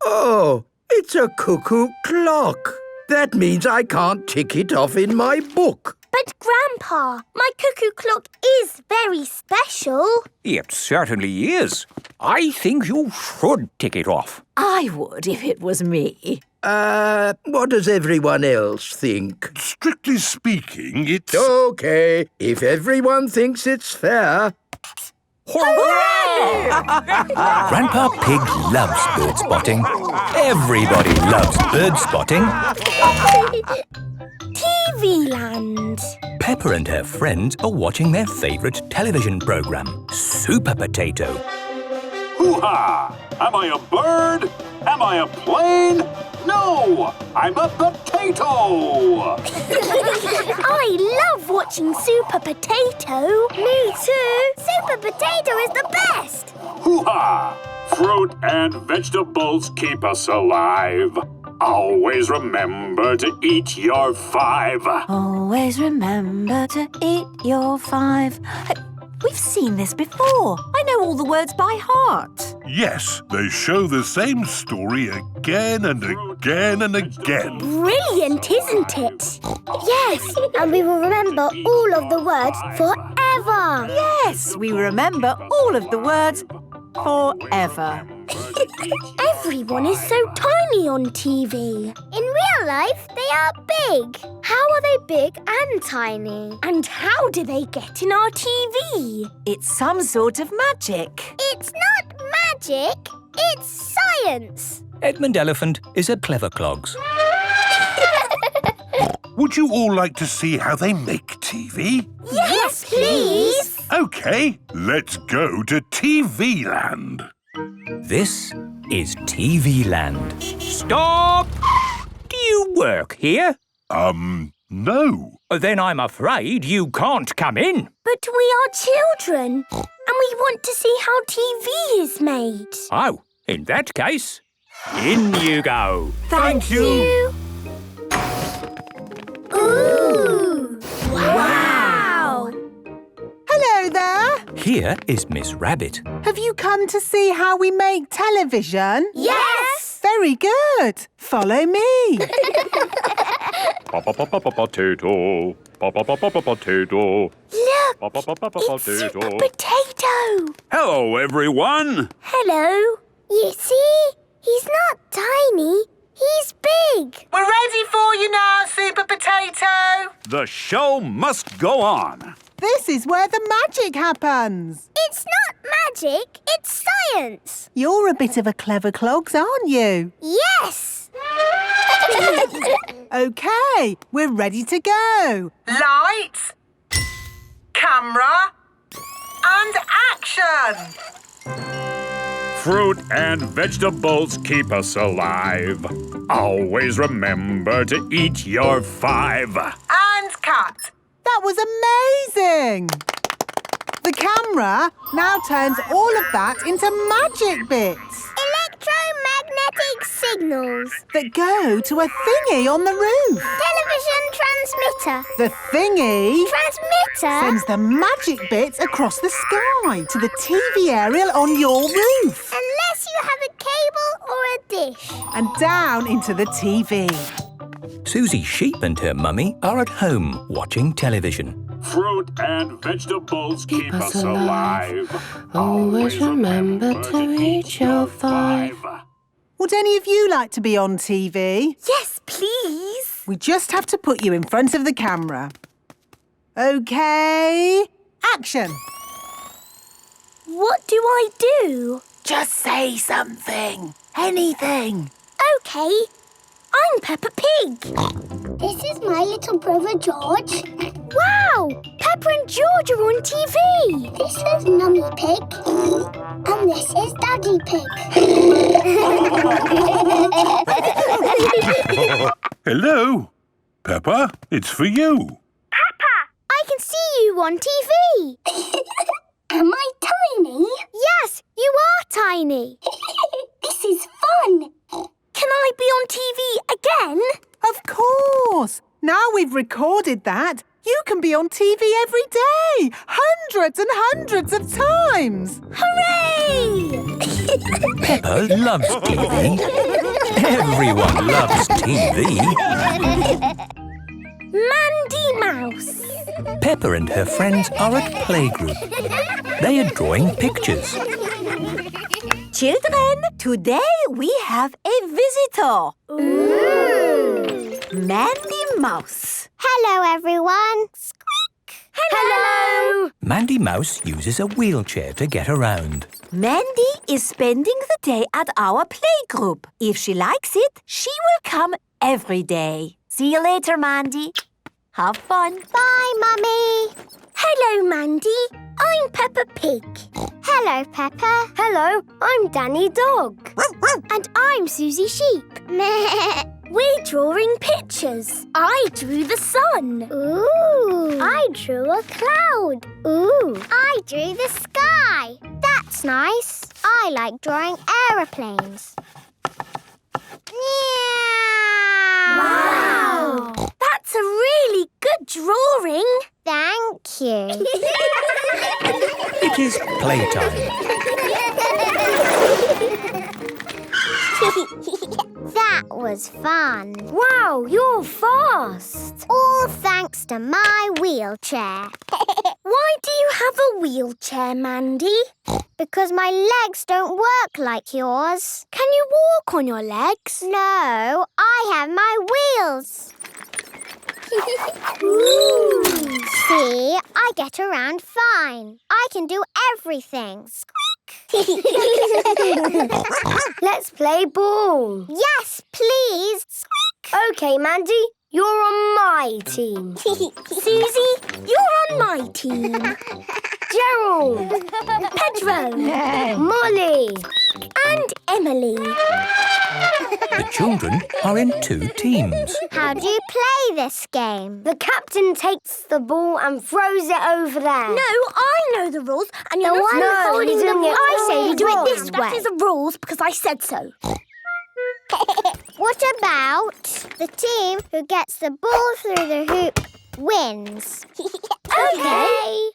Oh, it's a cuckoo clock. That means I can't tick it off in my book. But, Grandpa, my cuckoo clock is very special. It certainly is. I think you should tick it off. I would if it was me. What does everyone else think? Strictly speaking, it's... Okay, if everyone thinks it's fair. Hooray! Grandpa Pig loves bird spotting. Everybody loves bird spotting. TV Land. Peppa and her friends are watching their favourite television programme, Super Potato. Hoo-ha! Am I a bird? Am I a plane? No! I'm a potato! I love watching Super Potato. Me too. Super Potato is the best. Hoo-ha! Fruit and vegetables keep us alive. Always remember to eat your 5. Always remember to eat your 5. We've seen this before. I know all the words by heart. Yes, they show the same story again and again and again. Brilliant, isn't it? Yes, and we will remember all of the words forever. Yes, we remember all of the words forever. Everyone is so tiny on TV. In real life, they are big. How are they big and tiny? And how do they get in our TV? It's some sort of magic. It's not magic, it's science. Edmund Elephant is a clever clogs. Would you all like to see how they make TV? Yes, please. OK, let's go to TV Land. This is TV Land. Stop! Do you work here? No. Then I'm afraid you can't come in. But we are children, and we want to see how TV is made. Oh, in that case, in you go. Thank you. Ooh! Wow! Hello there. Here is Miss Rabbit. Have you come to see how we make television? Yes! Very good. Follow me. Potato. Potato. Look, it's Super Potato. Hello, everyone. Hello. You see, he's not tiny, he's big. We're ready for you now, Super Potato. The show must go on. This is where the magic happens. It's not magic, it's science. You're a bit of a clever clogs, aren't you? Yes. OK, we're ready to go. Lights, camera, and action. Fruit and vegetables keep us alive. Always remember to eat your 5. And cut. That was amazing. The camera now turns all of that into magic bits. Electromagnetic signals. That go to a thingy on the roof. Television transmitter. The thingy Transmitter? sends the magic bits across the sky to the TV aerial on your roof. Unless you have a cable or a dish. And down into the TV. Susie Sheep and her mummy are at home watching television. Fruit and vegetables keep us alive. Always remember to eat your 5. Would any of you like to be on TV? Yes, please. We just have to put you in front of the camera. OK, action. What do I do? Just say something. Anything. OK, I'm Peppa Pig. This is my little brother George. Wow! Peppa and George are on TV. This is Mummy Pig. And this is Daddy Pig. Hello. Peppa, it's for you. Peppa! I can see you on TV. Am I tiny? Yes, you are tiny. This is fun. Can I be on TV again? Of course. Now we've recorded that, you can be on TV every day. Hundreds and hundreds of times. Hooray! Peppa loves TV. Everyone loves TV. Mandy Mouse. Peppa and her friends are at playgroup. They are drawing pictures. Children, today we have a visitor. Ooh. Mandy Mouse. Hello, everyone. Squeak. Hello. Mandy Mouse uses a wheelchair to get around. Mandy is spending the day at our playgroup. If she likes it, she will come every day. See you later, Mandy. Have fun. Bye, Mummy. Hello, Mandy. I'm Peppa Pig. Hello, Peppa. Hello, I'm Danny Dog. And I'm Susie Sheep. We're drawing pictures. I drew the sun. Ooh. I drew a cloud. Ooh. I drew the sky. That's That's nice. I like drawing aeroplanes. Wow! That's a really good drawing. Thank you. It is playtime. That was fun. Wow, you're fast. All thanks to my wheelchair. Why do you have a wheelchair, Mandy? Because my legs don't work like yours. Can you walk on your legs? No, I have my wheels. See, I get around fine. I can do everything. Squeak! Let's play ball. Yes, please. Squeak! OK, Mandy, you're on my team. Susie, you're on my team. Gerald, Pedro, Molly and Emily. The children are in 2 teams. How do you play this game? The captain takes the ball and throws it over there. No, I know the rules, and you're not holding the ball. I say you do it this way. That is the rules because I said so. What about the team who gets the ball through the hoop wins? OK.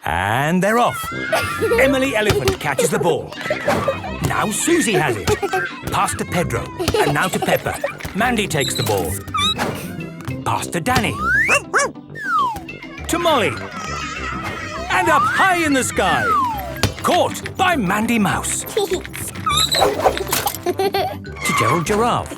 And they're off. Emily Elephant catches the ball. Now Susie has it. Pass to Pedro. And now to Peppa. Mandy takes the ball. Pass to Danny. To Molly. And up high in the sky. Caught by Mandy Mouse. To Gerald Giraffe.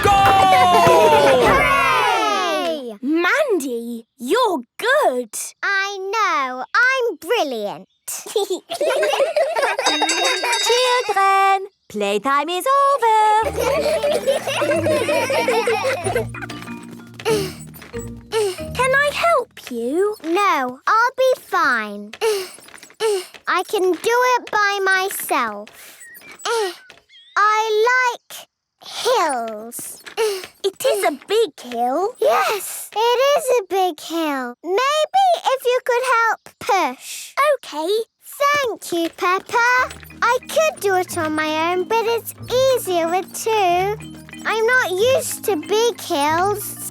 Goal! Hooray! Mandy, you're good. I know. I'm brilliant. Children, playtime is over. Can I help you? No, I'll be fine. I can do it by myself. I like hills. It is a big hill. Yes, it is a big hill. Maybe if you could help push. OK. Thank you, Peppa. I could do it on my own, but it's easier with 2. I'm not used to big hills.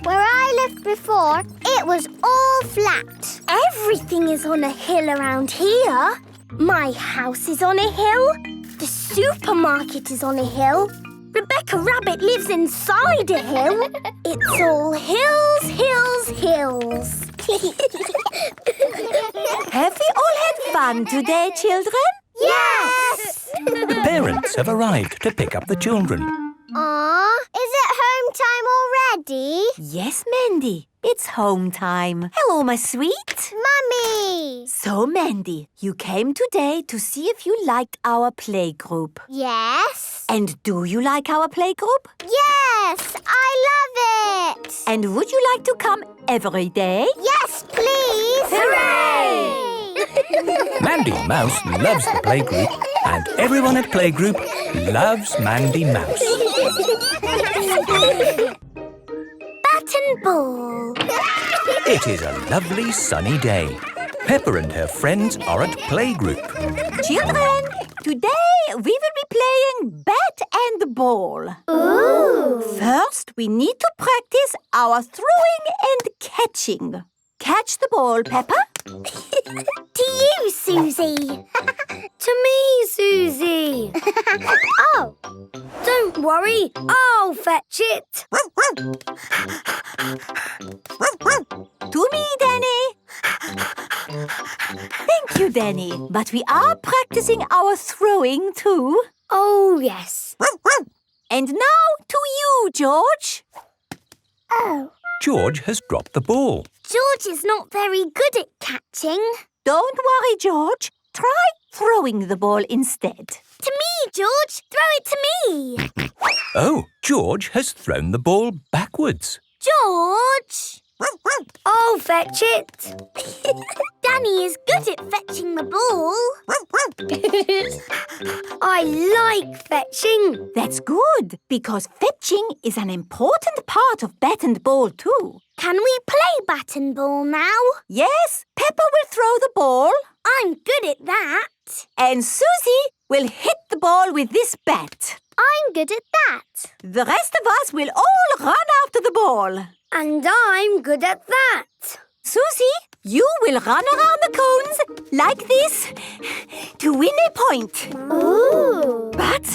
Where I lived before, it was all flat. Everything is on a hill around here. My house is on a hill. The supermarket is on a hill. Rebecca Rabbit lives inside a hill. It's all hills, hills, hills. Have we all had fun today, children? Yes! The parents have arrived to pick up the children. Aw, is it home time already? Yes, Mandy. It's home time. Hello, my sweet. Mummy! So, Mandy, you came today to see if you liked our playgroup. Yes. And do you like our playgroup? Yes, I love it. And would you like to come every day? Yes, please. Hooray! Mandy Mouse loves the playgroup, and everyone at playgroup loves Mandy Mouse. Bat and ball. It is a lovely sunny day. Peppa and her friends are at playgroup. Children, today we will be playing bat and ball. Ooh. First, we need to practice our throwing and catching. Catch the ball, Peppa. To you, Susie. To me, Susie. Oh. Don't worry, I'll fetch it. To me, Danny. Thank you, Danny. But we are practicing our throwing too. Oh, yes. And now to you, George. Oh. George has dropped the ball. George is not very good at catching. Don't worry, George. Try throwing the ball instead. To me, George. Throw it to me. Oh, George has thrown the ball backwards. George. I'll fetch it. Danny is good at fetching the ball. I like fetching. That's good, because fetching is an important part of bat and ball too. Can we play bat and ball now? Yes, Peppa will throw the ball. I'm good at that. And Susie will hit the ball with this bat. I'm good at that. The rest of us will all run after the ball. And I'm good at that. Susie, you will run around the cones like this to win a point. Ooh. But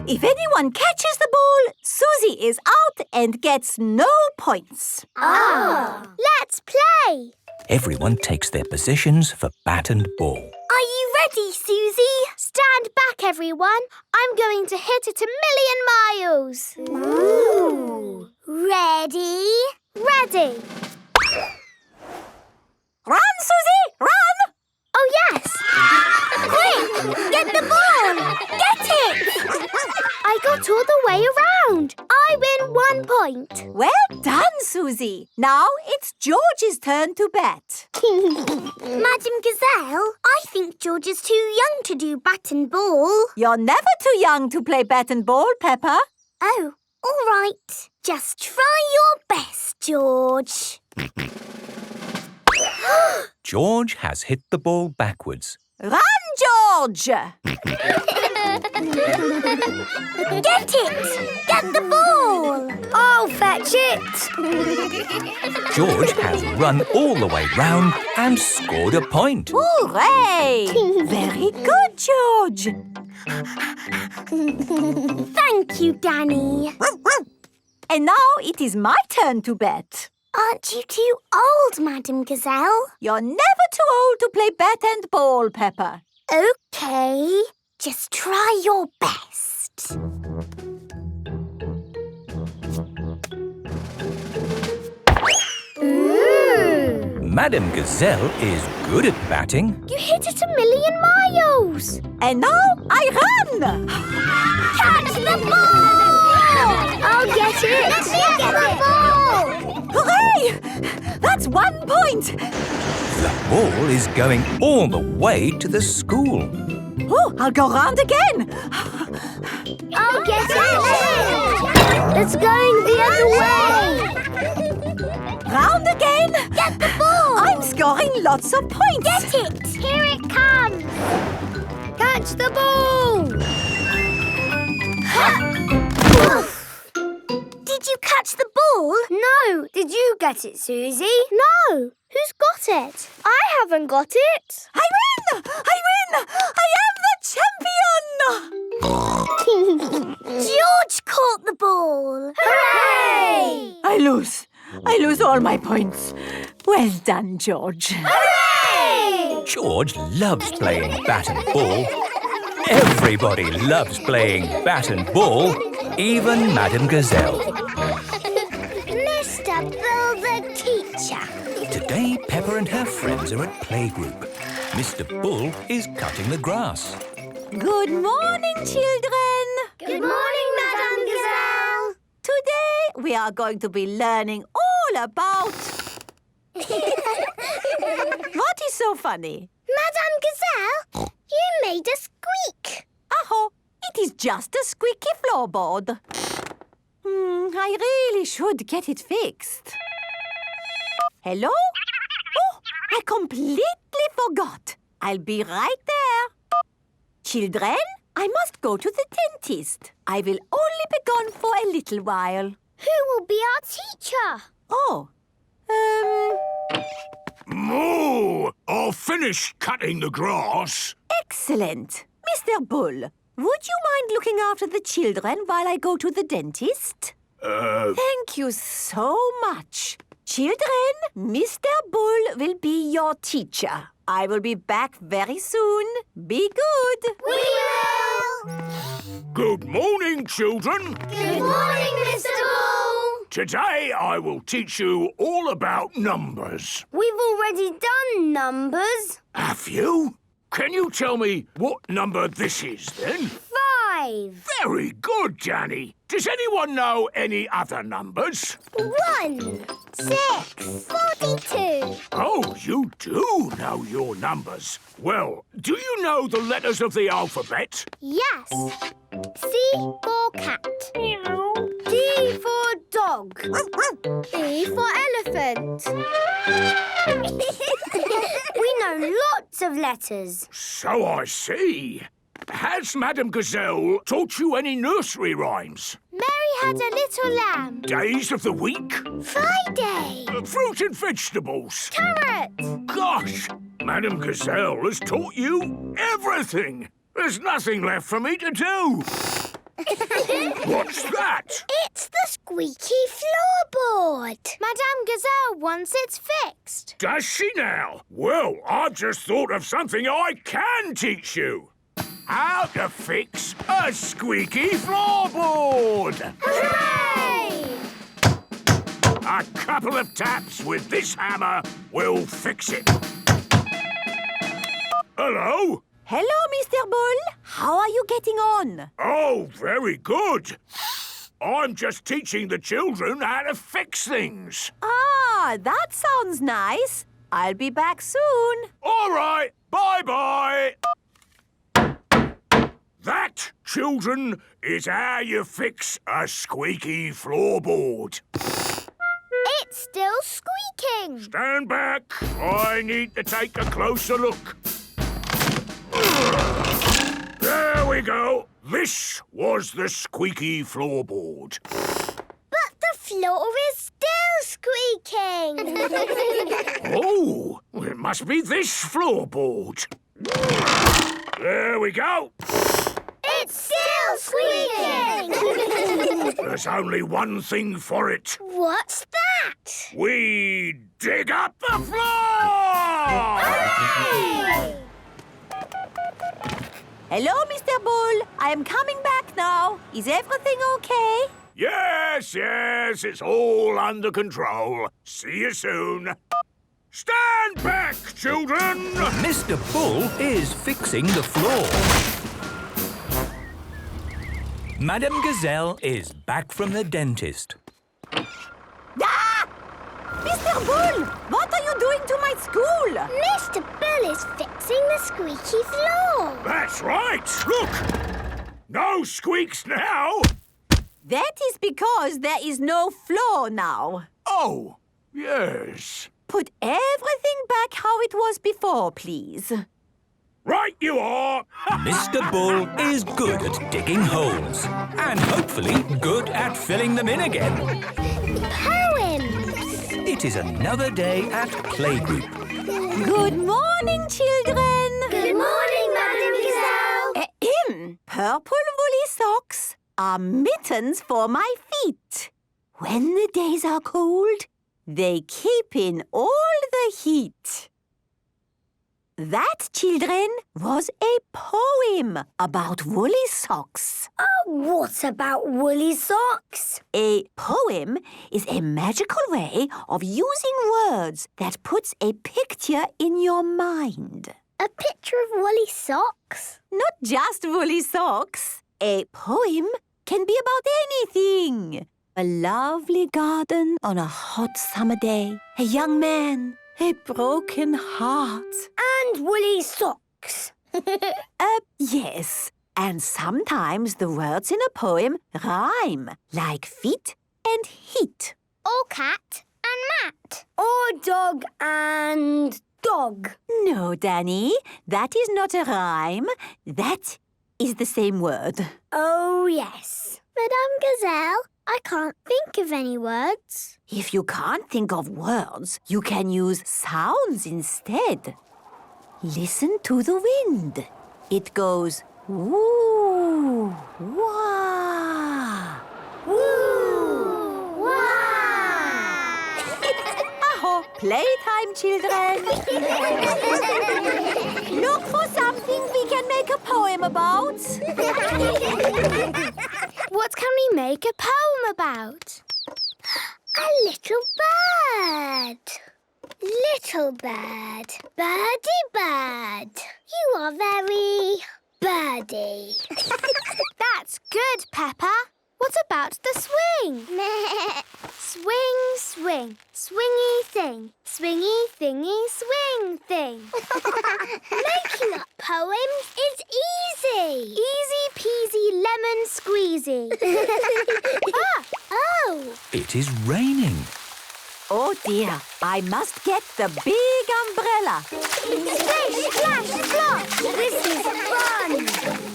if anyone catches the ball, Susie is out and gets no points. Let's play. Everyone takes their positions for bat and ball. Are you ready, Susie? Stand back, everyone. I'm going to hit it 1,000,000 miles. Ooh. Ready? Ready. Run, Susie! Run! Oh, yes! Quick! Get the ball! Get it! I got all the way around. I win 1 point. Well done, Susie. Now it's George's turn to bat. Madam Gazelle, I think George is too young to do bat and ball. You're never too young to play bat and ball, Peppa. Oh, all right. Just try your best, George. George has hit the ball backwards. Run, George! Get it! Get the ball! I'll fetch it! George has run all the way round and scored a point. Hooray! Very good, George. Thank you, Danny. And now it is my turn to bet. Aren't you too old, Madam Gazelle? You're never too old to play bat and ball, Peppa. OK. Just try your best. Ooh. Madam Gazelle is good at batting. You hit it 1,000,000 miles. And now I run. Catch the ball! I'll get it. Let me get the ball! Hooray! That's 1 point. The ball is going all the way to the school. Oh, I'll go round again. I'll get it. It's going the other way. Round again. Get the ball. I'm scoring lots of points. Get it. Here it comes. Catch the ball. Did you catch the ball? No. Did you get it, Susie? No. Who's got it? I haven't got it. I win! I win! I am the champion! George caught the ball. Hooray! I lose all my points. Well done, George. Hooray! George loves playing bat and ball. Everybody loves playing bat and ball, even Madam Gazelle. Mr. Bill the teacher. Today, Peppa and her friends are at playgroup. Mr. Bull is cutting the grass. Good morning, children. Good morning, Madam Gazelle. Today, we are going to be learning all about... What is so funny? Madam Gazelle, you made a squeak. Oh, it is just a squeaky floorboard. I really should get it fixed. Hello? Oh, I completely forgot. I'll be right there. Children, I must go to the dentist. I will only be gone for a little while. Who will be our teacher? Oh, Moo! I've finished cutting the grass. Excellent. Mr. Bull, would you mind looking after the children while I go to the dentist? Thank you so much. Children, Mr. Bull will be your teacher. I will be back very soon. Be good. We will. Good morning, children. Good morning, Mr. Bull. Today I will teach you all about numbers. We've already done numbers. Have you? Can you tell me what number this is, then? 5. Very good, Danny. Does anyone know any other numbers? 1, 6, 42. Oh, you do know your numbers. Well, do you know the letters of the alphabet? Yes. C for cat. D for dog. E for elephant. We know lots of letters. So I see. Has Madame Gazelle taught you any nursery rhymes? Mary had a little lamb. Days of the week? Friday. Fruit and vegetables? Carrot. Gosh! Madame Gazelle has taught you everything. There's nothing left for me to do. What's that? It's the squeaky floorboard. Madame Gazelle wants it fixed. Does she now? Well, I've just thought of something I can teach you. How to fix a squeaky floorboard. Hooray! A couple of taps with this hammer will fix it. Hello? Hello, Mr. Bull. How are you getting on? Oh, very good. I'm just teaching the children how to fix things. Ah, that sounds nice. I'll be back soon. All right, bye-bye. That, children, is how you fix a squeaky floorboard. It's still squeaking. Stand back. I need to take a closer look. There we go. This was the squeaky floorboard. But the floor is still squeaking. Oh, it must be this floorboard. There we go. It's still squeaking. There's only one thing for it. What's that? We dig up the floor! Hooray! Hello, Mr. Bull. I am coming back now. Is everything okay? Yes, it's all under control. See you soon. Stand back, children! Mr. Bull is fixing the floor. Madame Gazelle is back from the dentist. Ah! Mr. Bull, what are you doing to my school? Mr. Bull is fixing the squeaky floor. That's right. Look! No squeaks now. That is because there is no floor now. Oh, yes. Put everything back how it was before, please. Right you are. Mr. Bull is good at digging holes and hopefully good at filling them in again. Poems. It is another day at playgroup. Good morning, children. Good morning, Madame Gazelle. Purple woolly socks are mittens for my feet. When the days are cold, they keep in all the heat. That, children, was a poem about woolly socks. Oh, what about woolly socks? A poem is a magical way of using words that puts a picture in your mind. A picture of woolly socks? Not just woolly socks. A poem can be about anything. A lovely garden on a hot summer day. A young man. A broken heart. And woolly socks. Yes. And sometimes the words in a poem rhyme, like feet and heat. Or cat and mat. Or dog and dog. No, Danny, that is not a rhyme. That is the same word. Oh, yes. Madame Gazelle, I can't think of any words. If you can't think of words, you can use sounds instead. Listen to the wind. It goes woo, wah. Woo, wah. Aho, playtime, children. Look for something we can make a poem about. What can we make a poem about? A little bird. Little bird, birdie bird. You are very birdie. That's good, Peppa. What about the swing? Swing, swing, swingy thing. Swingy thingy, swing thing. Making up poems is easy. Easy peasy lemon squeezy. Oh. It is raining. Oh dear, I must get the big umbrella. Splish, splash, splosh! This is fun!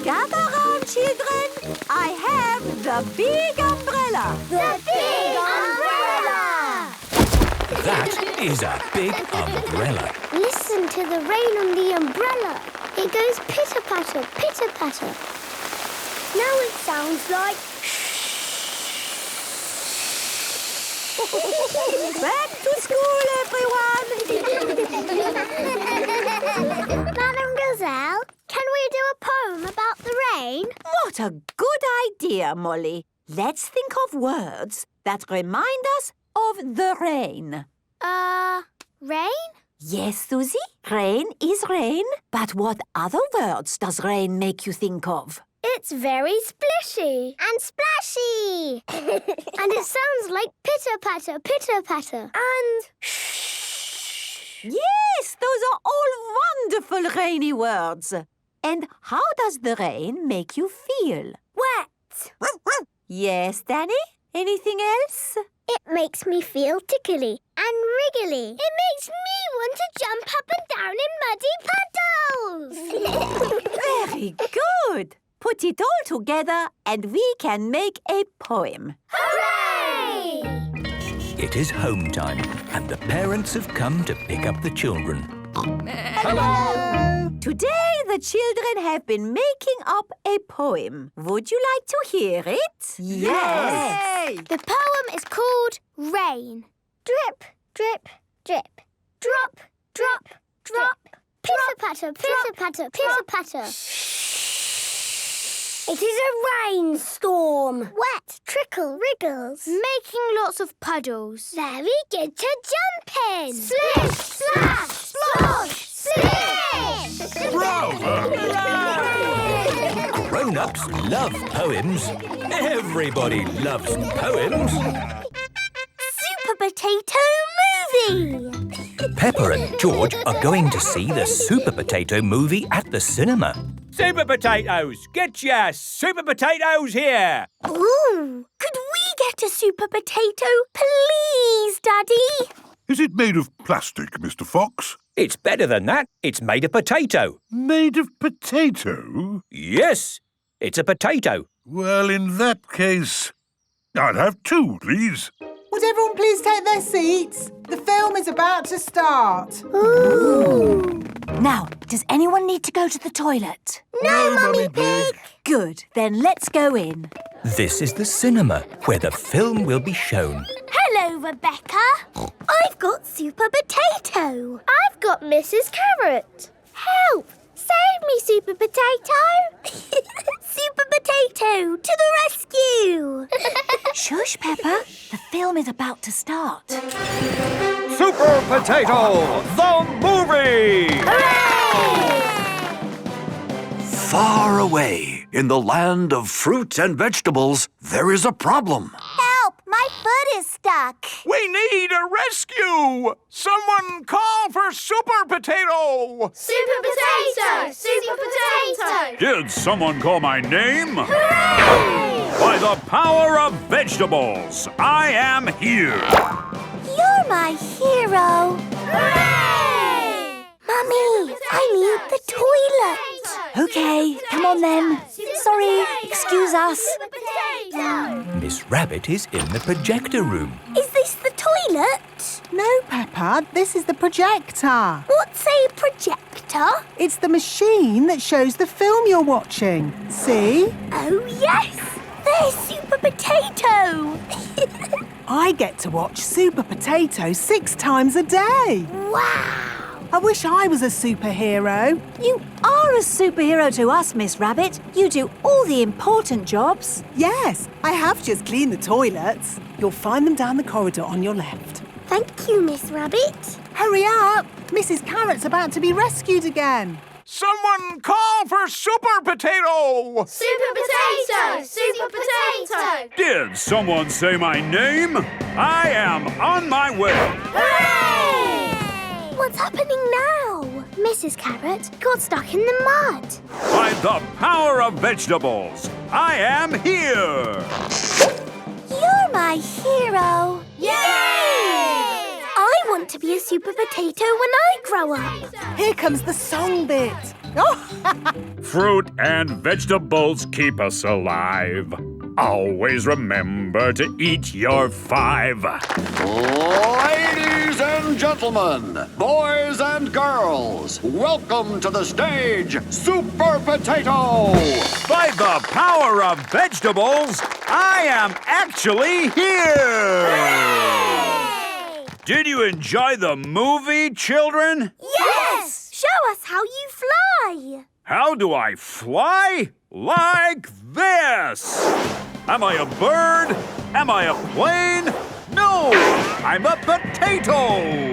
Gather round, children. I have the big umbrella. The big umbrella! That is a big umbrella. Listen to the rain on the umbrella. It goes pitter-patter, pitter-patter. Now it sounds like... Back to school, everyone! Madam Gazelle, can we do a poem about the rain? What a good idea, Molly. Let's think of words that remind us of the rain. Rain? Yes, Susie, rain is rain. But what other words does rain make you think of? It's very splishy. And splashy. And it sounds like pitter-patter, pitter-patter. And... Yes, those are all wonderful rainy words. And how does the rain make you feel? Wet. Yes, Danny? Anything else? It makes me feel tickly and wriggly. It makes me want to jump up and down in muddy puddles. Very good. Put it all together and we can make a poem. Hooray! It is home time, and the parents have come to pick up the children. Hello! Today the children have been making up a poem. Would you like to hear it? Yes! The poem is called Rain. Drip, drip, drip. Drop, drop, drop. Pitter-patter, pitter-patter, pitter-patter. It is a rainstorm. Wet, trickle, wriggles. Making lots of puddles. Very good to jump in. Splish, splash, splosh, splish! Grown-ups love poems. Everybody loves poems. Super Potato Movie! Peppa and George are going to see the Super Potato movie at the cinema. Super potatoes! Get your super potatoes here! Ooh! Could we get a super potato, please, Daddy? Is it made of plastic, Mr. Fox? It's better than that. It's made of potato. Made of potato? Yes, it's a potato. Well, in that case, I'll have two, please. Would everyone please take their seats? The film is about to start. Ooh! Now, does anyone need to go to the toilet? No, Mummy Pig! Good, then let's go in. This is the cinema, where the film will be shown. Hello, Rebecca. I've got Super Potato. I've got Mrs. Carrot. Help! Save me, Super Potato! Super Potato, to the rescue! Shush, Peppa. The film is about to start. Super Potato, the movie! Hooray! Far away, in the land of fruit and vegetables, there is a problem. Help! My foot is stuck. We need a rescue! Someone call for Super Potato! Super Potato! Super Potato! Did someone call my name? Hooray! By the power of vegetables, I am here. You're my hero. Hooray! Mummy, I need the toilet. OK, come on then. Sorry, excuse us. Miss Rabbit is in the projector room. Is this the toilet? No, Peppa, this is the projector. What's a projector? It's the machine that shows the film you're watching. See? Oh, yes! There's Super Potato! I get to watch Super Potato 6 times a day. Wow! I wish I was a superhero. You are a superhero to us, Miss Rabbit. You do all the important jobs. Yes, I have just cleaned the toilets. You'll find them down the corridor on your left. Thank you, Miss Rabbit. Hurry up! Mrs. Carrot's about to be rescued again. Someone call for Super Potato! Super Potato! Super Potato! Did someone say my name? I am on my way. Hooray! What's happening now? Mrs. Carrot got stuck in the mud. By the power of vegetables, I am here. You're my hero. Yay! I want to to be a super potato when I grow up. Here comes the song bit. Oh, Fruit and vegetables keep us alive. Always remember to eat your 5. Ladies and gentlemen, boys and girls, welcome to the stage, Super Potato! By the power of vegetables, I am actually here! Hooray! Did you enjoy the movie, children? Yes! Show us how you fly. How do I fly? Like this! Am I a bird? Am I a plane? No! I'm a potato!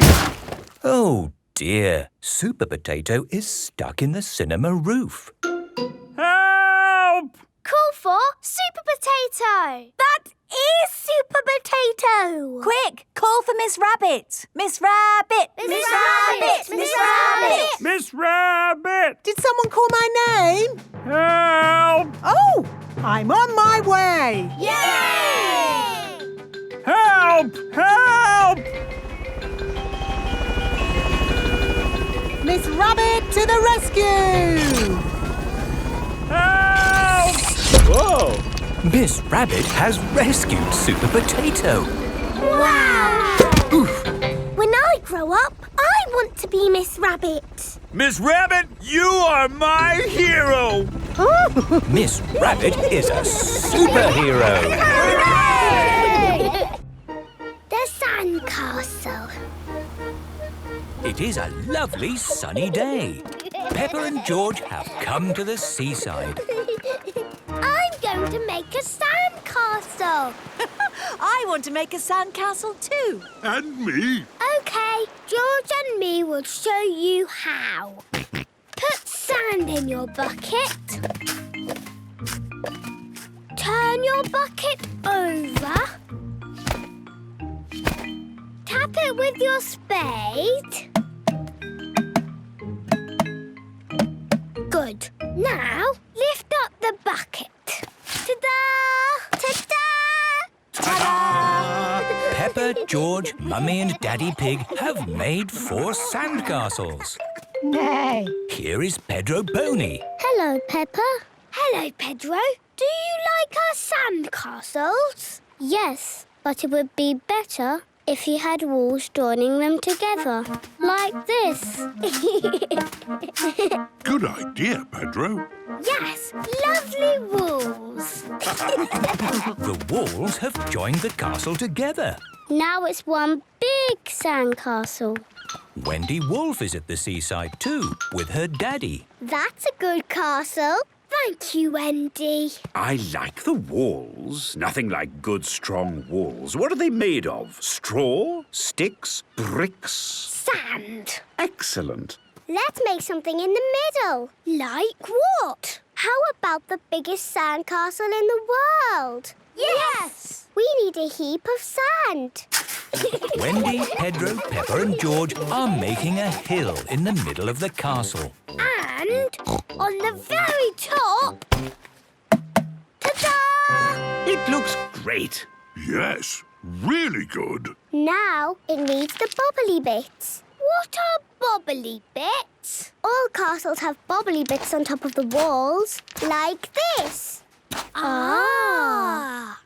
Oh dear, Super Potato is stuck in the cinema roof. Help! Call for Super Potato. That is Super Potato. Quick, call for Miss Rabbit. Miss Rabbit. Miss Rabbit. Miss Rabbit. Miss Rabbit! did someone call my name? Help! Oh, I'm on my way. Yay! Help! Help! Miss Rabbit to the rescue. Help! Whoa! Miss Rabbit has rescued Super Potato. Wow! When I grow up, I want to be Miss Rabbit. Miss Rabbit, you are my hero! Miss Rabbit is a superhero! Hooray! The sandcastle. It is a lovely sunny day. Peppa and George have come to the seaside. I'm going to make a sandcastle. I want to make a sandcastle too. And me. Okay, George and me will show you how. Put sand in your bucket. Turn your bucket over. Tap it with your spade. Good. Now, lift up the bucket. Ta-da! Ta-da! Ta-da! Peppa, George, Mummy and Daddy Pig have made 4 sandcastles. Nay. Here is Pedro Pony. Hello, Peppa. Hello, Pedro. Do you like our sandcastles? Yes, but it would be better if you had walls joining them together, like this. Good idea, Pedro. Yes, lovely walls. The walls have joined the castle together. Now it's one big sandcastle. Wendy Wolf is at the seaside too, with her daddy. That's a good castle. Thank you, Wendy. I like the walls. Nothing like good, strong walls. What are they made of? Straw? Sticks? Bricks? Sand. Excellent. Let's make something in the middle. Like what? How about the biggest sandcastle in the world? Yes! We need a heap of sand. Wendy, Pedro, Peppa and George are making a hill in the middle of the castle. And on the very top... Ta-da! It looks great. Yes, really good. Now it needs the bobbly bits. What are bobbly bits? All castles have bobbly bits on top of the walls, like this. Ah!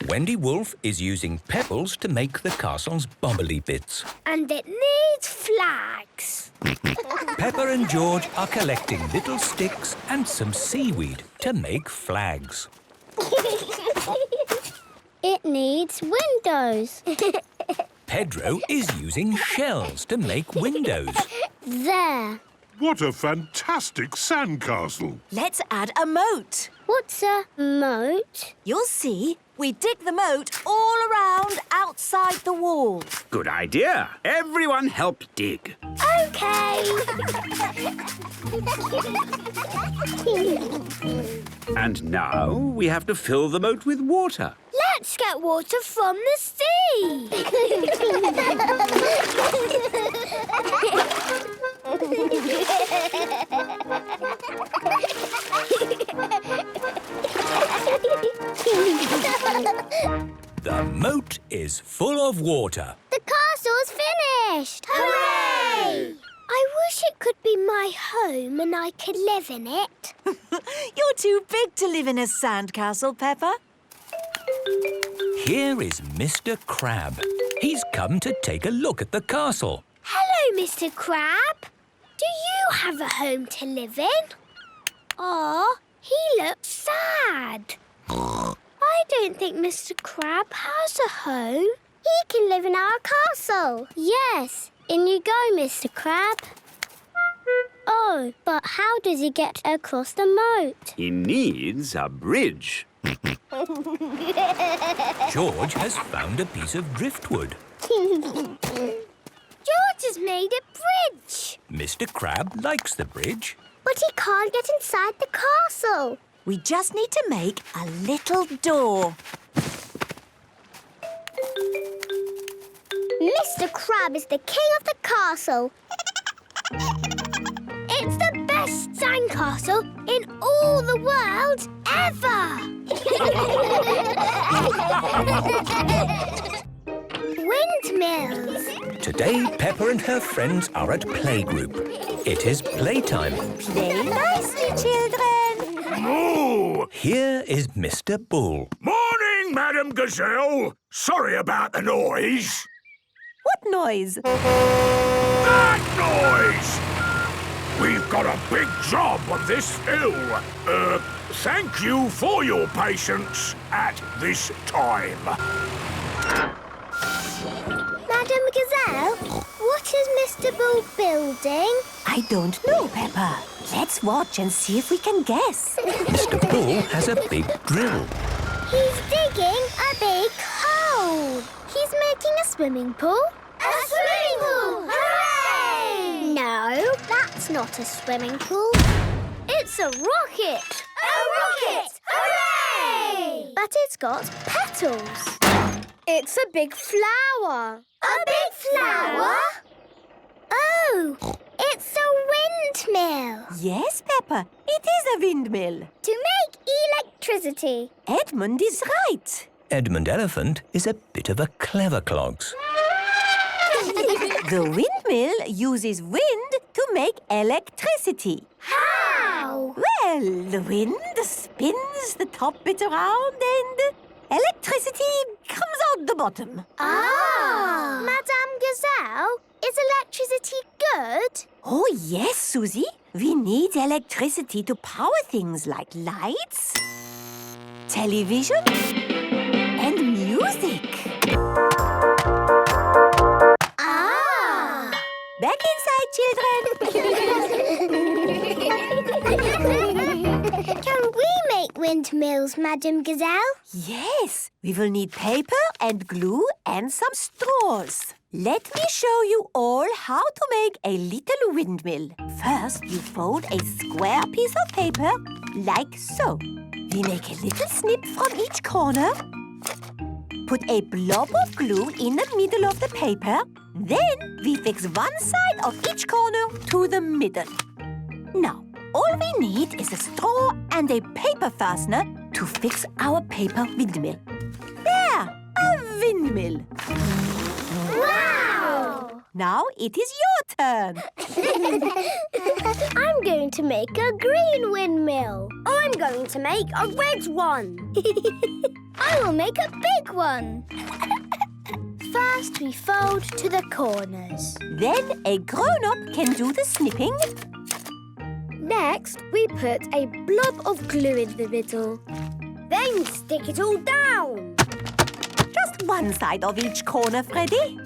Wendy Wolf is using pebbles to make the castle's bobbly bits. And it needs flags. Peppa and George are collecting little sticks and some seaweed to make flags. It needs windows. Pedro is using shells to make windows. There. What a fantastic sandcastle. Let's add a moat. What's a moat? You'll see. We dig the moat all around outside the wall. Good idea. Everyone help dig. Okay. And now we have to fill the moat with water. Let's get water from the sea. The moat is full of water. The castle's finished! Hooray! I wish it could be my home and I could live in it. You're too big to live in a sandcastle, Peppa. Here is Mr. Crab. He's come to take a look at the castle. Hello, Mr. Crab. Do you have a home to live in? Aw, he looks sad. I don't think Mr. Crab has a home. He can live in our castle. Yes, in you go, Mr. Crab. Oh, but how does he get across the moat? He needs a bridge. George has found a piece of driftwood. George has made a bridge. Mr. Crab likes the bridge. But he can't get inside the castle. We just need to make a little door. Mr. Crab is the king of the castle. It's the best sandcastle in all the world ever. Windmills. Today, Peppa and her friends are at playgroup. It is playtime. Play nicely, children. Moo! Here is Mr. Bull. Morning, Madam Gazelle. Sorry about the noise. What noise? That noise! We've got a big job on this hill. Thank you for your patience at this time. Madam Gazelle, what is Mr. Bull building? I don't know, Peppa. Let's watch and see if we can guess. Mr. Bull has a big drill. He's digging a big hole. He's making a swimming pool. A swimming pool! Hooray! No, that's not a swimming pool. It's a rocket. A rocket! Hooray! But it's got petals. It's a big flower. A big flower? Oh, it's a windmill. Yes, Peppa, it is a windmill. To make electricity. Edmund is right. Edmund Elephant is a bit of a clever clogs. The windmill uses wind to make electricity. How? Well, the wind spins the top bit around and electricity comes out the bottom. Ah! Madame Gazelle, is electricity good? Oh, yes, Susie. We need electricity to power things like lights, television, and music. Ah! Back inside, children. Can we make windmills, Madame Gazelle? Yes, we will need paper and glue and some straws. Let me show you all how to make a little windmill. First, you fold a square piece of paper, like so. We make a little snip from each corner. Put a blob of glue in the middle of the paper. Then we fix one side of each corner to the middle. Now, all we need is a straw and a paper fastener to fix our paper windmill. There, a windmill. Wow! Now it is your turn. I'm going to make a green windmill. I'm going to make a red one. I will make a big one. First, we fold to the corners. Then a grown-up can do the snipping. Next, we put a blob of glue in the middle. Then we stick it all down. Just one side of each corner, Freddy.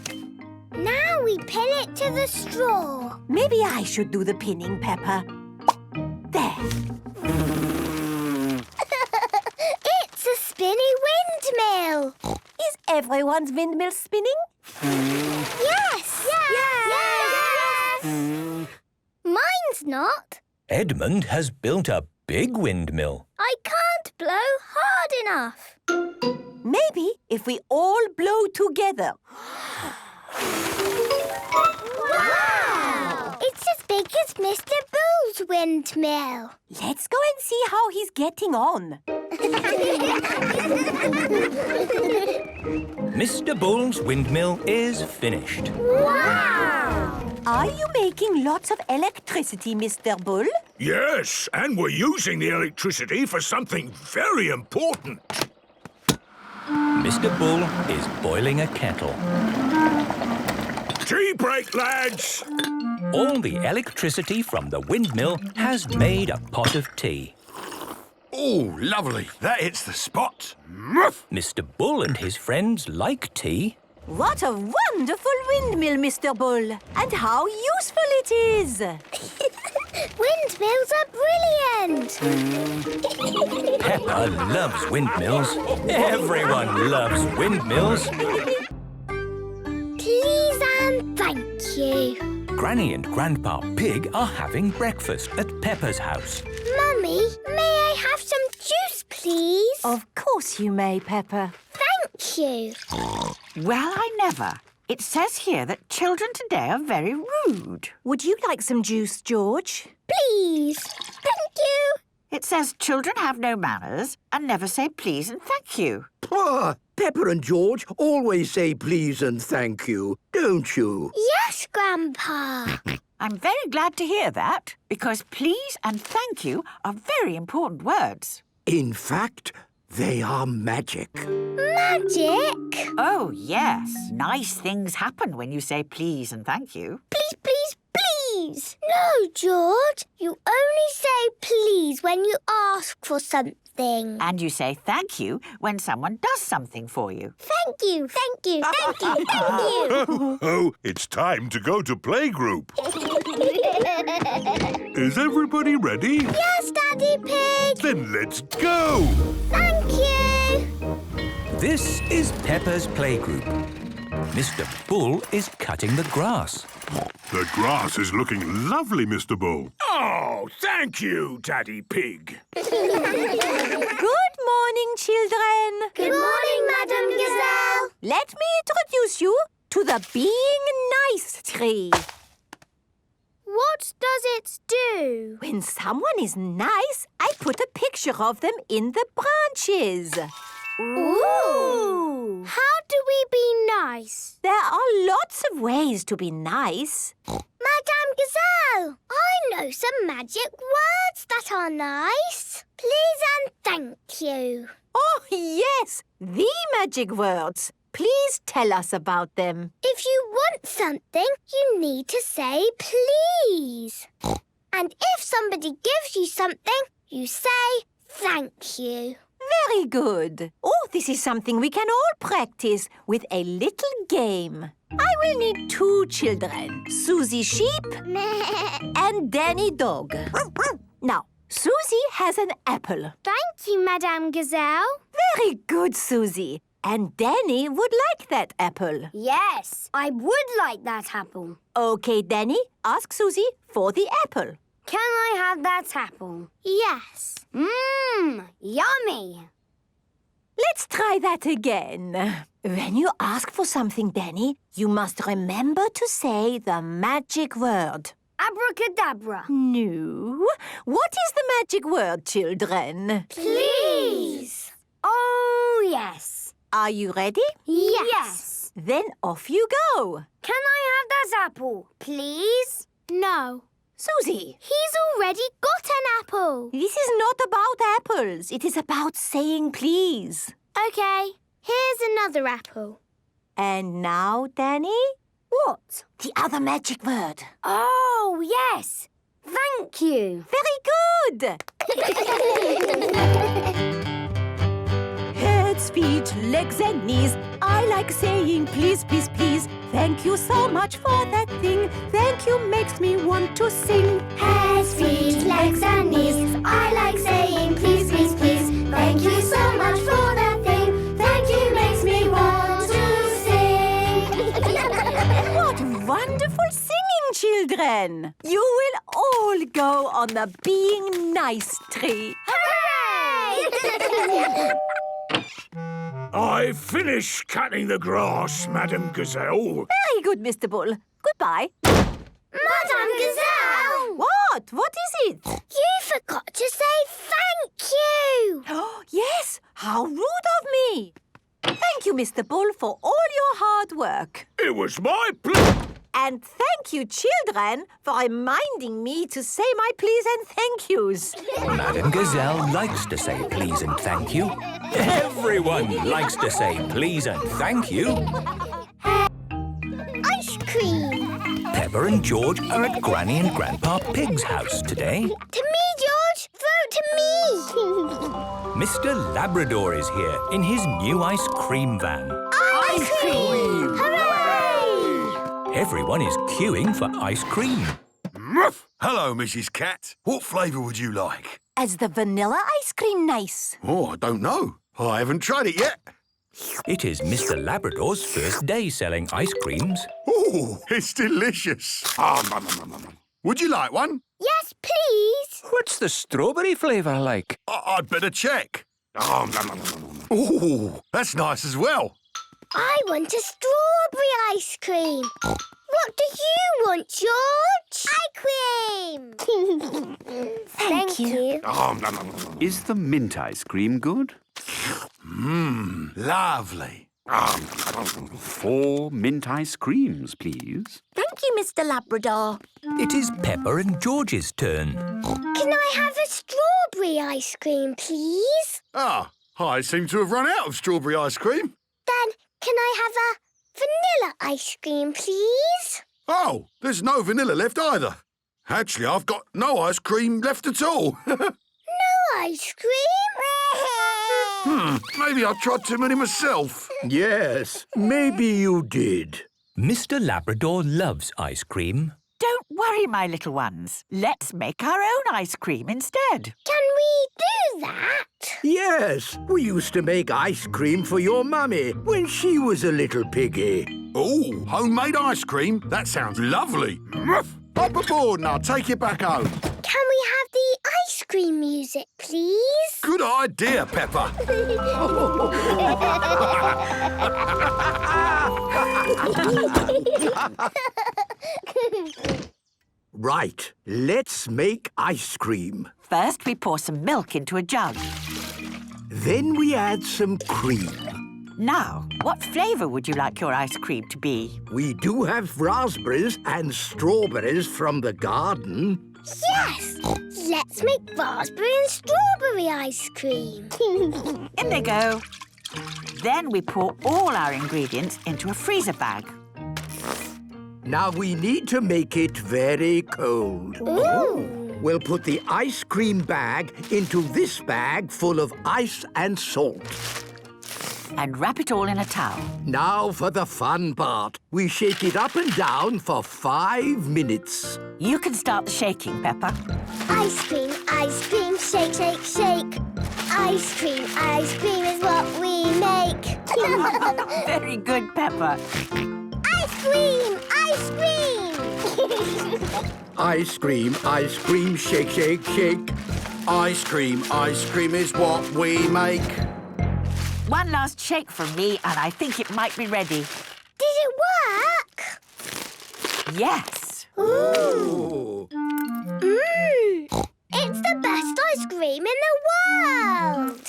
Now we pin it to the straw. Maybe I should do the pinning, Peppa. There. It's a spinny windmill. Is everyone's windmill spinning? Yes! Yes! Mine's not. Edmund has built a big windmill. I can't blow hard enough. Maybe if we all blow together. Wow! It's as big as Mr. Bull's windmill. Let's go and see how he's getting on. Mr. Bull's windmill is finished. Wow! Are you making lots of electricity, Mr. Bull? Yes, and we're using the electricity for something very important. Mr. Bull is boiling a kettle. Tea break, lads! All the electricity from the windmill has made a pot of tea. Oh, lovely. That hits the spot. Mr. Bull and his friends like tea. What a wonderful windmill, Mr. Bull. And how useful it is. Windmills are brilliant. Peppa loves windmills. Everyone loves windmills. Please and thank you. Granny and Grandpa Pig are having breakfast at Peppa's house. Mummy, may I have some juice, please? Of course you may, Peppa. Thank you. Well, I never. It says here that children today are very rude. Would you like some juice, George? Please. Thank you. It says children have no manners and never say please and thank you. Peppa and George always say please and thank you, don't you? Yes, Grandpa. I'm very glad to hear that, because please and thank you are very important words. In fact, they are magic. Magic? Oh, yes. Nice things happen when you say please and thank you. Please, please, please. No, George. You only say please when you ask for something. And you say thank you when someone does something for you. Thank you, thank you, thank you, thank you. Oh, it's time to go to playgroup. Is everybody ready? Yes, Daddy Pig. Then let's go. Thank you. This is Peppa's playgroup. Mr. Bull is cutting the grass. The grass is looking lovely, Mr. Bull. Oh, thank you, Daddy Pig. Good morning, children. Good morning, Madam Gazelle. Let me introduce you to the Being Nice tree. What does it do? When someone is nice, I put a picture of them in the branches. Ooh! How do we be nice? There are lots of ways to be nice. Madame Gazelle, I know some magic words that are nice. Please and thank you. Oh, yes, the magic words. Please tell us about them. If you want something, you need to say please. And if somebody gives you something, you say thank you. Very good. Oh, this is something we can all practice with a little game. I will need 2 children, Susie Sheep and Danny Dog. Now, Susie has an apple. Thank you, Madame Gazelle. Very good, Susie. And Danny would like that apple. Yes, I would like that apple. OK, Danny, ask Susie for the apple. Can I have that apple? Yes. Yummy. Let's try that again. When you ask for something, Danny, you must remember to say the magic word. Abracadabra. No. What is the magic word, children? Please. Oh, yes. Are you ready? Yes. Then off you go. Can I have that apple, please? No. Susie. He's already got an apple. This is not about apples. It is about saying please. OK. Here's another apple. And now, Danny? What? The other magic word. Oh, yes. Thank you. Very good. Heads, feet, legs and knees. I like saying please, please, please. Thank you so much for that thing. Thank you makes me want to sing. Heads, feet, legs and knees. I like saying please, please, please. Thank you so much for that thing. Thank you makes me want to sing. What wonderful singing, children. You will all go on the Being Nice tree. Hooray! I've finished cutting the grass, Madam Gazelle. Very good, Mr. Bull. Goodbye. Madame Gazelle! What? What? What is it? You forgot to say thank you. Yes, how rude of me. Thank you, Mr. Bull, for all your hard work. It was my pleasure. And thank you, children, for reminding me to say my please and thank yous. Madame Gazelle likes to say please and thank you. Everyone likes to say please and thank you. Ice cream. Peppa and George are at Granny and Grandpa Pig's house today. To me, George. Vote to me. Mr. Labrador is here in his new ice cream van. Ice cream! Hooray! Everyone is queuing for ice cream. Hello, Mrs. Cat. What flavour would you like? Is the vanilla ice cream nice? Oh, I don't know. I haven't tried it yet. It is Mr. Labrador's first day selling ice creams. Oh, it's delicious. Would you like one? Yes, please. What's the strawberry flavour like? I'd better check. Oh, that's nice as well. I want a strawberry ice cream. What do you want, George? Ice cream. Thank you. Is the mint ice cream good? Lovely. 4 mint ice creams, please. Thank you, Mr. Labrador. It is Peppa and George's turn. Can I have a strawberry ice cream, please? I seem to have run out of strawberry ice cream. Then can I have a vanilla ice cream, please? Oh, there's no vanilla left either. Actually, I've got no ice cream left at all. No ice cream? Maybe I tried too many myself. Yes, maybe you did. Mr. Labrador loves ice cream. Don't worry, my little ones. Let's make our own ice cream instead. Can we do that? Yes, we used to make ice cream for your mummy when she was a little piggy. Oh, homemade ice cream? That sounds lovely. Up aboard and I'll take you back home. Can we have the ice cream music, please? Good idea, Peppa. Right, let's make ice cream. First, we pour some milk into a jug. Then we add some cream. Now, what flavour would you like your ice cream to be? We do have raspberries and strawberries from the garden. Yes! Let's make raspberry and strawberry ice cream. In they go. Then we pour all our ingredients into a freezer bag. Now we need to make it very cold. Ooh! We'll put the ice cream bag into this bag full of ice and salt. And wrap it all in a towel. Now for the fun part. We shake it up and down for 5 minutes. You can start the shaking, Peppa. Ice cream, shake, shake, shake. Ice cream is what we make. Very good, Peppa. Ice cream, ice cream. Ice cream, shake, shake, shake. Ice cream is what we make. One last shake from me, and I think it might be ready. Did it work? Yes. Ooh. It's the best ice cream in the world.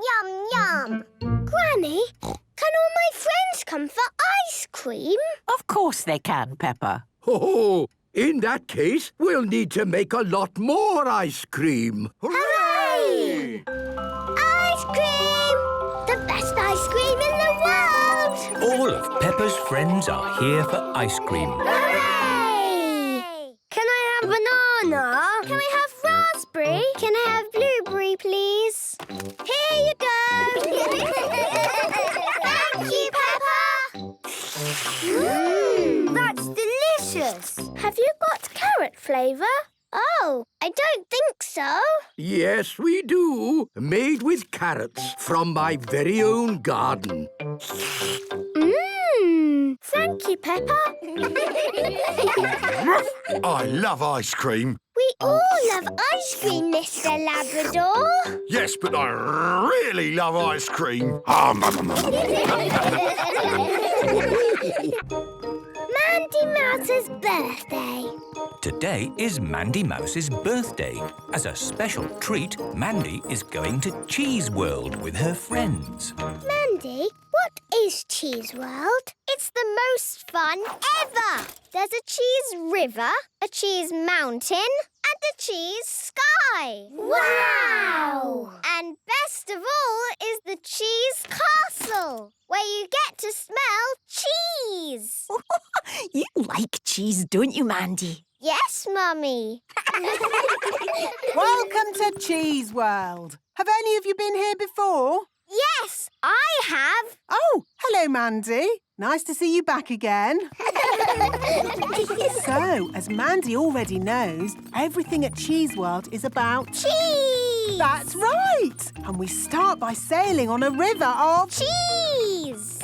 Yum, yum. Granny, can all my friends come for ice cream? Of course they can, Peppa. Oh, in that case, we'll need to make a lot more ice cream. Hooray! Ice cream! The best ice cream in the world! All of Peppa's friends are here for ice cream. Hooray! Can I have banana? Can I have raspberry? Can I have blueberry, please? Here you go! Thank you, Peppa! That's delicious! Have you got carrot flavour? Oh, I don't think so. Yes, we do. Made with carrots from my very own garden. Thank you, Peppa. I love ice cream. We all love ice cream, Mr. Labrador. Yes, but I really love ice cream. Mandy Mouse Mouse's birthday. Today is Mandy Mouse's birthday. As a special treat, Mandy is going to Cheese World with her friends. Mandy, what is Cheese World? It's the most fun ever. There's a cheese river, a cheese mountain, and a cheese sky. Wow! And best of all is the cheese castle, where you get to smell cheese. You like cheese, don't you, Mandy? Yes, Mummy. Welcome to Cheese World. Have any of you been here before? Yes, I have. Oh, hello, Mandy. Nice to see you back again. So, as Mandy already knows, everything at Cheese World is about cheese. That's right. And we start by sailing on a river of cheese.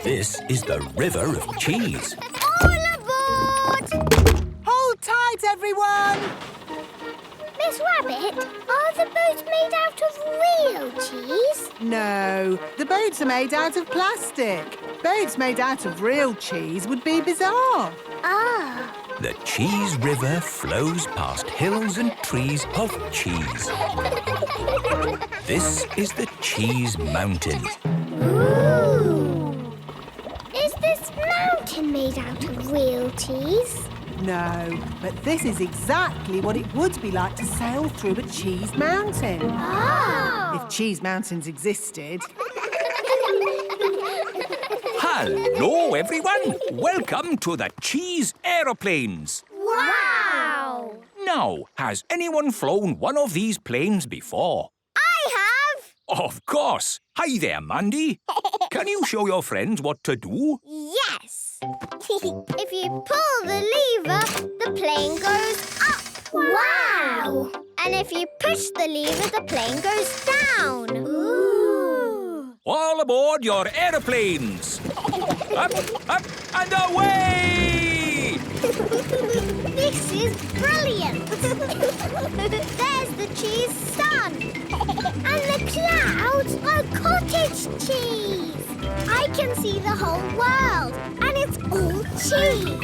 This is the River of Cheese. All aboard! Hold tight, everyone. Miss Rabbit, are the boats made out of real cheese? No, the boats are made out of plastic. Boats made out of real cheese would be bizarre. Ah. The Cheese River flows past hills and trees of cheese. This is the Cheese Mountain. Ooh. Is this mountain made out of real cheese? No, but this is exactly what it would be like to sail through a cheese mountain. Oh. If cheese mountains existed. Hello, everyone. Welcome to the Cheese Aeroplanes. Wow! Now, has anyone flown one of these planes before? I have! Of course. Hi there, Mandy. Can you show your friends what to do? Yes. If you pull the lever, the plane goes up. Wow! And if you push the lever, the plane goes down. Ooh! All aboard your aeroplanes. Up, up, and away! This is brilliant. There's the cheese sun. And the clouds are cottage cheese. I can see the whole world, and it's all cheese.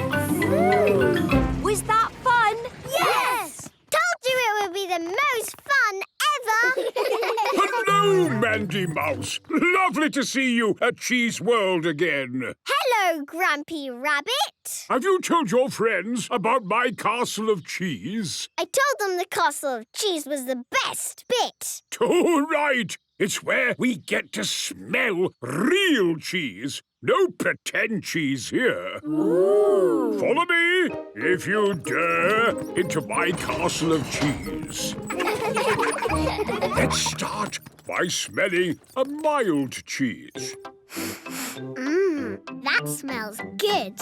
Was that fun? Yes! Told you it would be the most fun ever. Hello, Mandy Mouse. Lovely to see you at Cheese World again. Hello, Grumpy Rabbit. Have you told your friends about my castle of cheese? I told them the castle of cheese was the best bit. Too right. It's where we get to smell real cheese. No pretend cheese here. Ooh. Follow me, if you dare, into my castle of cheese. Let's start by smelling a mild cheese. That smells good.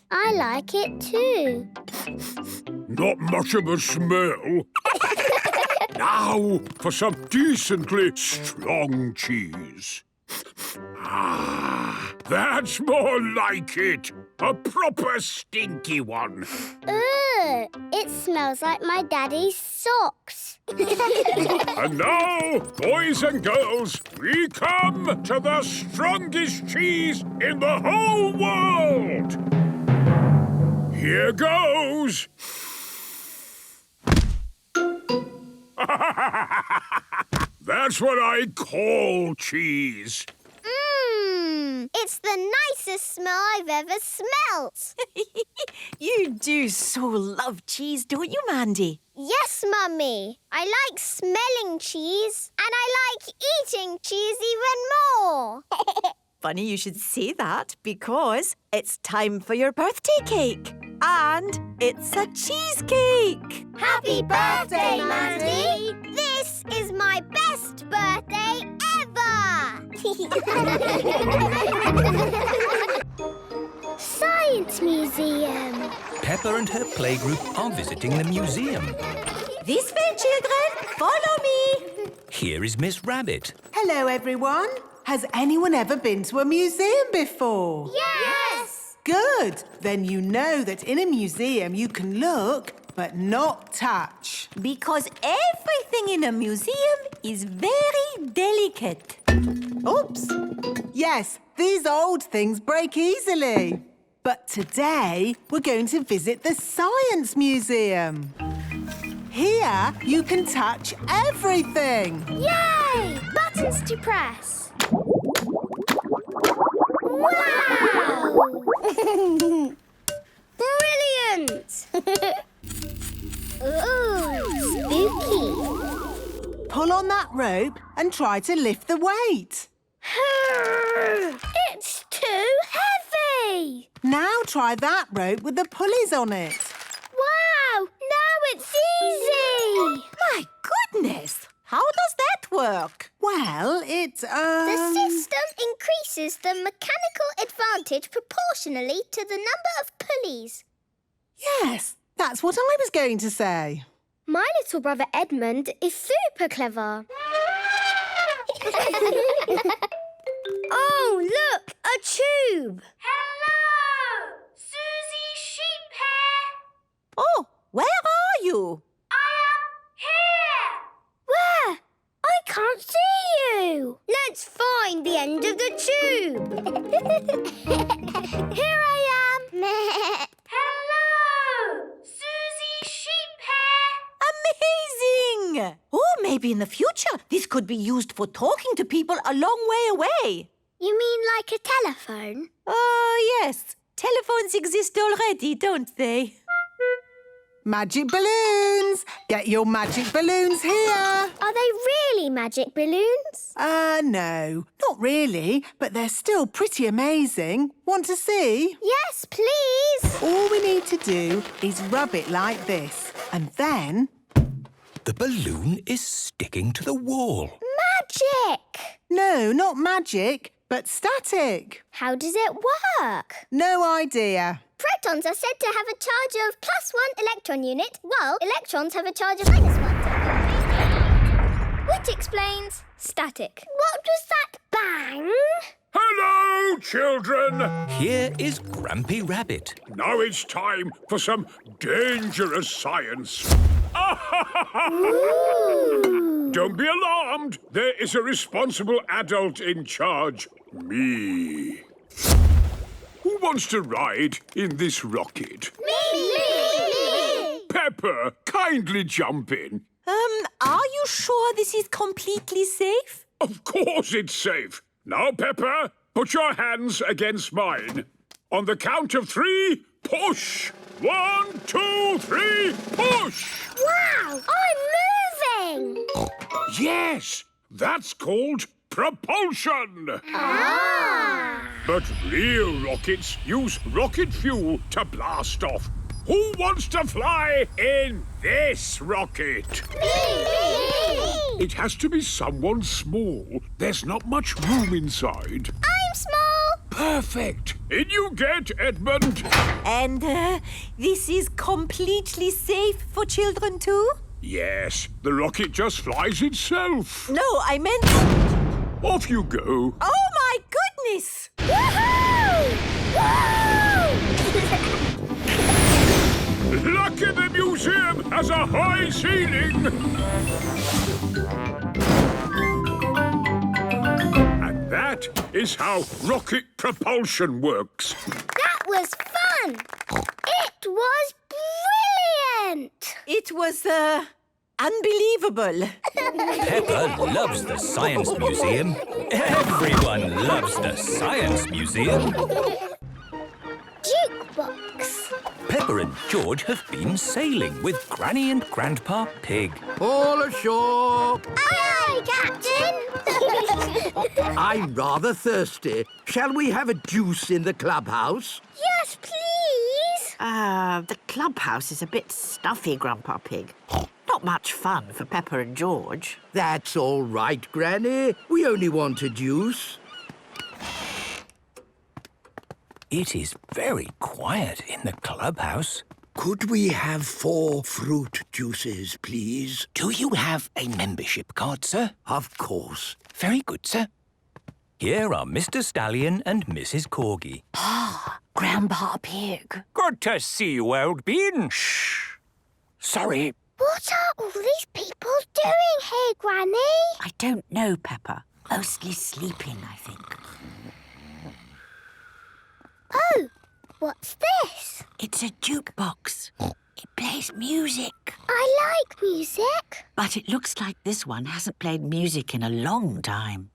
I like it too. Not much of a smell. Now for some decently strong cheese. Ah, that's more like it. A proper stinky one. Ugh, it smells like my daddy's socks. And now, boys and girls, we come to the strongest cheese in the whole world. Here goes. That's what I call cheese. It's the nicest smell I've ever smelt. You do so love cheese, don't you, Mandy? Yes, Mummy. I like smelling cheese, and I like eating cheese even more. Funny you should say that, because it's time for your birthday cake. And it's a cheesecake. Happy birthday, Mandy! This is my best birthday ever! Science Museum. Peppa and her playgroup are visiting the museum. This way, children. Follow me. Here is Miss Rabbit. Hello, everyone. Has anyone ever been to a museum before? Yes! Good. Then you know that in a museum you can look but not touch. Because everything in a museum is very delicate. Oops. Yes, these old things break easily. But today, we're going to visit the Science Museum. Here, you can touch everything. Yay! Buttons to press. Wow! Brilliant! Ooh, spooky. Pull on that rope and try to lift the weight. It's too heavy. Now try that rope with the pulleys on it. Wow! Now it's easy. My goodness! How does that work? Well, The system increases the mechanical advantage proportionally to the number of pulleys. Yes, that's what I was going to say. My little brother Edmund is super clever. Oh, look! A tube! Hello! Susie Sheephair! Oh, where are you? I am here! Where? I can't see you. Let's find the end of the tube. Here I am. Hello! Susie Sheephair! Amazing! Oh, maybe in the future this could be used for talking to people a long way away. You mean like a telephone? Yes. Telephones exist already, don't they? Magic balloons! Get your magic balloons here! Are they really magic balloons? No, not really, but they're still pretty amazing. Want to see? Yes, please. All we need to do is rub it like this, and then... The balloon is sticking to the wall. Magic! No, not magic, but static. How does it work? No idea. Protons are said to have a charge of +1 electron unit, while electrons have a charge of -1. Which explains static. What was that bang? Hello, children! Here is Grampy Rabbit. Now it's time for some dangerous science. Don't be alarmed. There is a responsible adult in charge. Me. Who wants to ride in this rocket? Me! Peppa, kindly jump in. Are you sure this is completely safe? Of course it's safe. Now, Peppa, put your hands against mine. On the count of 3, push. 1, 2, 3, push! Wow, I'm moving! Yes, that's called propulsion. Ah! But real rockets use rocket fuel to blast off. Who wants to fly in this rocket? Me! It has to be someone small. There's not much room inside. I'm small! Perfect. In you get, Edmund. And this is completely safe for children too? Yes, the rocket just flies itself. No, I meant... Off you go. Oh, my goodness! Woohoo! Woo! Lucky the museum has a high ceiling. And that is how rocket propulsion works. That was fun! It was brilliant! It was, unbelievable. Peppa loves the Science Museum. Everyone loves the Science Museum. Jukebox. Peppa and George have been sailing with Granny and Grandpa Pig. All ashore! Aye, Captain! I'm rather thirsty. Shall we have a juice in the clubhouse? Yes, please! The clubhouse is a bit stuffy, Grandpa Pig. Not much fun for Peppa and George. That's all right, Granny. We only want a juice. It is very quiet in the clubhouse. Could we have 4 fruit juices, please? Do you have a membership card, sir? Of course. Very good, sir. Here are Mr. Stallion and Mrs. Corgi. Grandpa Pig. Good to see you, old bean. Shh. Sorry. What are all these people doing here, Granny? I don't know, Peppa. Mostly sleeping, I think. Oh, What's this? It's a jukebox. It plays music. I like music. But it looks like this one hasn't played music in a long time.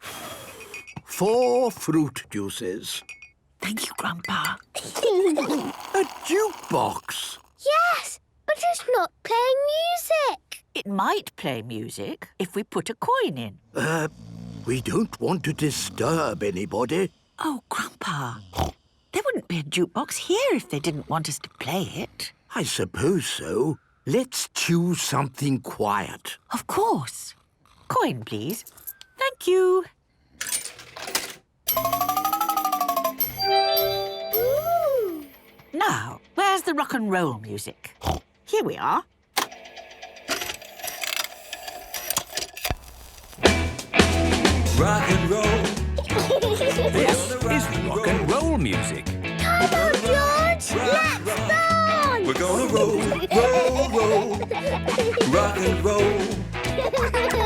4 fruit juices. Thank you, Grandpa. A jukebox. Yes, but it's not playing music. It might play music if we put a coin in. We don't want to disturb anybody. Oh, Grandpa, there wouldn't be a jukebox here if they didn't want us to play it. I suppose so. Let's choose something quiet. Of course. Coin, please. Thank you. Ooh. Now, where's the rock and roll music? Here we are. Rock and roll. This is rock and roll music. Come on, George. Let's dance. We're gonna roll, roll, roll. Rock and roll.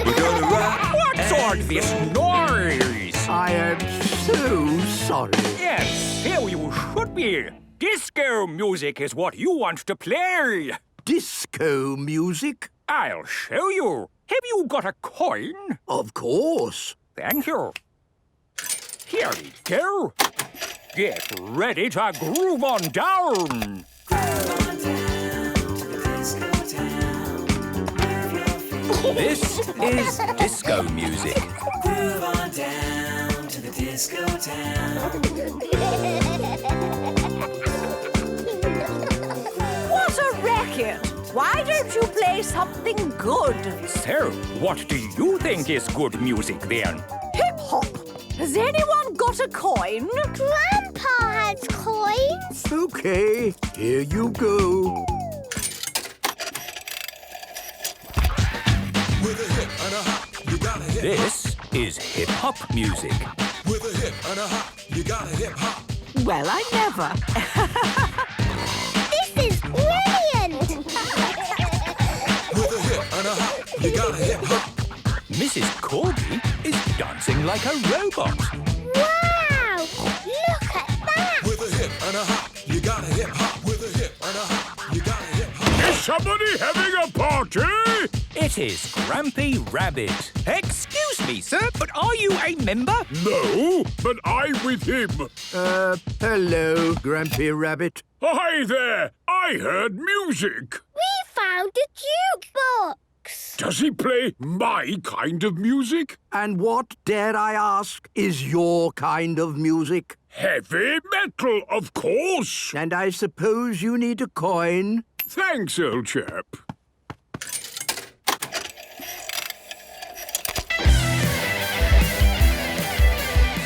We're gonna rock. What's all this noise? I am so sorry. Yes, here you should be. Disco music is what you want to play. Disco music? I'll show you. Have you got a coin? Of course. Thank you. Here we go. Get ready to groove on down. This is disco music. Groove on down to the disco town. What a racket! Why don't you play something good? So, what do you think is good music then? Hip-hop! Has anyone got a coin? Grandpa has coins. Okay, here you go. With a hip and a hop, you got a hip. This is hip-hop music. With a hip and a hop, you got a hip hop. Well, I never. This is brilliant. With a hip and a hop, you got a hip hop. Mrs. Corgi is dancing like a robot. Wow! Look at that. With a hip and a hop, you got a hip hop. With a hip and a hop, you got a hip hop. Is somebody having a party? It is Grampy Rabbit. Excuse me, sir, but are you a member? No, but I'm with him. Hello, Grampy Rabbit. Hi there. I heard music. We found a jukebox. Does he play my kind of music? And what, dare I ask, is your kind of music? Heavy metal, of course. And I suppose you need a coin? Thanks, old chap.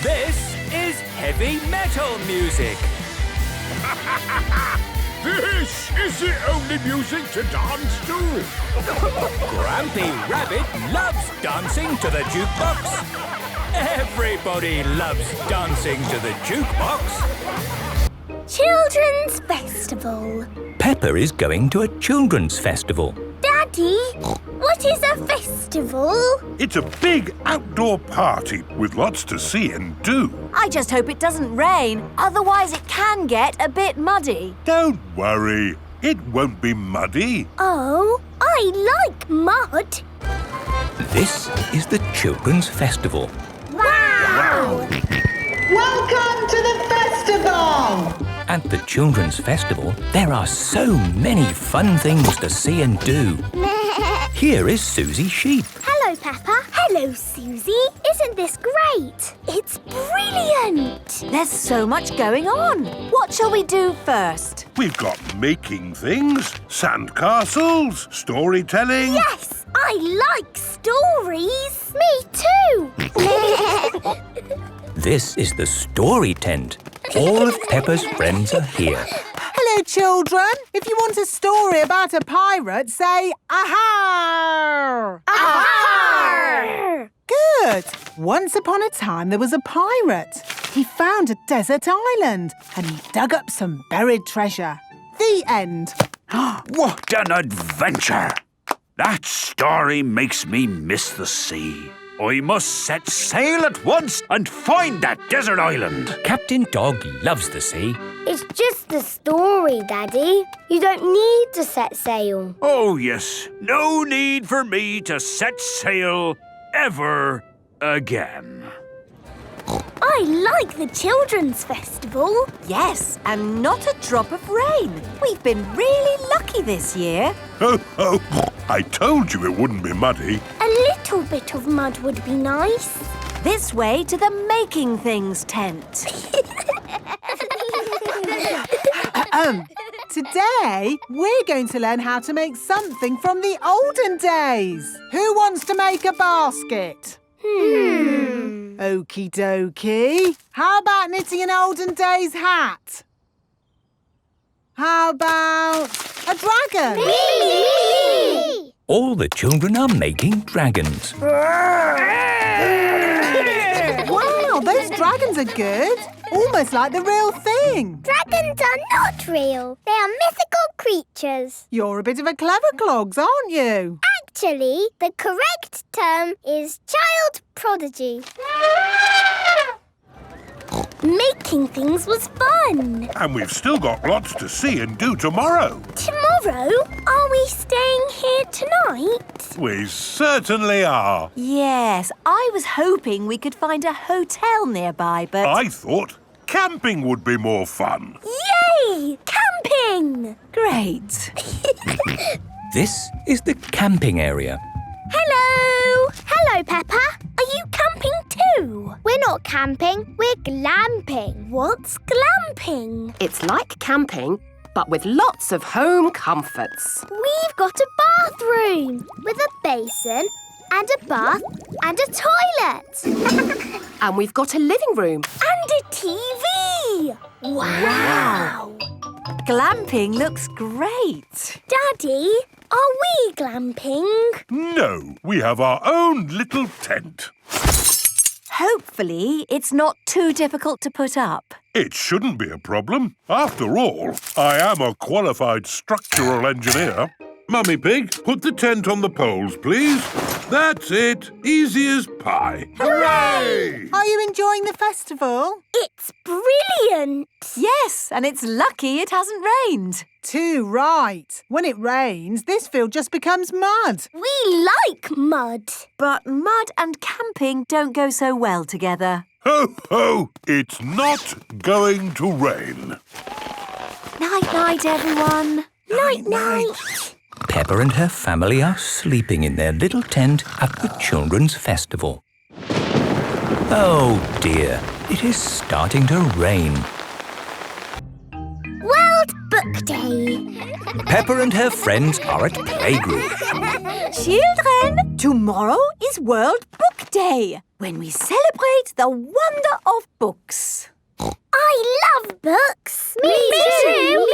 This is heavy metal music. This is the only music to dance to. Grampy Rabbit loves dancing to the jukebox. Everybody loves dancing to the jukebox. Children's Festival. Peppa is going to a children's festival. Daddy, what is a festival? It's a big outdoor party with lots to see and do. I just hope it doesn't rain, otherwise it can get a bit muddy. Don't worry, it won't be muddy. Oh, I like mud. This is the children's festival. Wow! Welcome to the festival! At the children's festival, there are so many fun things to see and do. Here is Susie Sheep. Hello, Peppa. Hello, Susie. Isn't this great? It's brilliant. There's so much going on. What shall we do first? We've got making things, sandcastles, storytelling. Yes, I like stories. Me too. This is the story tent. All of Peppa's friends are here. Hello, children. If you want a story about a pirate, say aha! Aha! Good. Once upon a time, there was a pirate. He found a desert island and he dug up some buried treasure. The end. What an adventure! That story makes me miss the sea. I must set sail at once and find that desert island. Captain Dog loves the sea. It's just a story, Daddy. You don't need to set sail. Oh, yes. No need for me to set sail ever again. I like the Children's Festival. Yes, and not a drop of rain. We've been really lucky this year. Oh, I told you it wouldn't be muddy. A little bit of mud would be nice. This way to the Making Things tent. Today, we're going to learn how to make something from the olden days. Who wants to make a basket? Okie dokie. How about knitting an olden days hat? How about a dragon? Me! All the children are making dragons. Wow, those dragons are good. Almost like the real thing. Dragons are not real. They are mythical creatures. You're a bit of a clever clogs, aren't you? Actually, the correct term is child prodigy. Making things was fun. And we've still got lots to see and do tomorrow. Tomorrow? Are we staying here tonight? We certainly are. Yes, I was hoping we could find a hotel nearby, but... I thought camping would be more fun. Yay! Camping! Great. This is the camping area. Hello! Hello, Peppa. Are you camping too? We're not camping, we're glamping. What's glamping? It's like camping, but with lots of home comforts. We've got a bathroom with a basin and a bath and a toilet. And we've got a living room. And a TV! Wow! Glamping looks great. Daddy, are we glamping? No, we have our own little tent. Hopefully, it's not too difficult to put up. It shouldn't be a problem. After all, I am a qualified structural engineer. Mummy Pig, put the tent on the poles, please. That's it. Easy as pie. Hooray! Are you enjoying the festival? It's brilliant! Yes, and it's lucky it hasn't rained. Too right. When it rains, this field just becomes mud. We like mud. But mud and camping don't go so well together. Ho, ho! It's not going to rain. Night-night, everyone. Night-night. Peppa and her family are sleeping in their little tent at the Children's Festival. Oh dear, it is starting to rain. World Book Day. Peppa and her friends are at playgroup. Children, tomorrow is World Book Day, when we celebrate the wonder of books. I love books. Me too.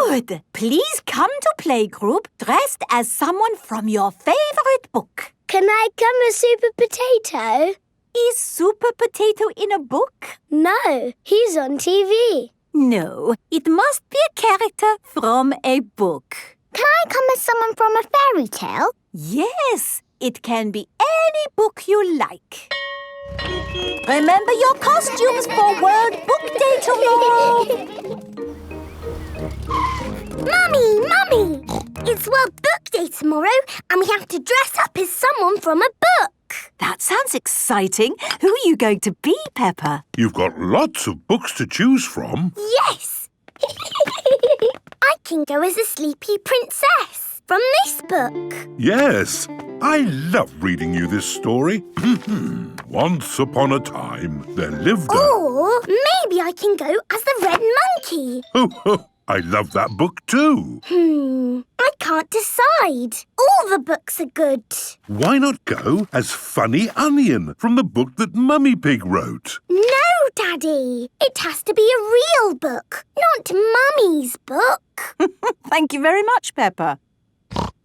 Good. Please come to playgroup dressed as someone from your favourite book. Can I come as Super Potato? Is Super Potato in a book? No, he's on TV. No, it must be a character from a book. Can I come as someone from a fairy tale? Yes, it can be any book you like. Remember your costumes for World Book Day tomorrow. Mummy! It's World Book Day tomorrow and we have to dress up as someone from a book. That sounds exciting. Who are you going to be, Peppa? You've got lots of books to choose from. Yes! I can go as a sleepy princess from this book. Yes, I love reading you this story. Once upon a time, there lived a... Or maybe I can go as the red monkey. Oh, I love that book too. I can't decide. All the books are good. Why not go as Funny Onion from the book that Mummy Pig wrote? No, Daddy. It has to be a real book, not Mummy's book. Thank you very much, Peppa.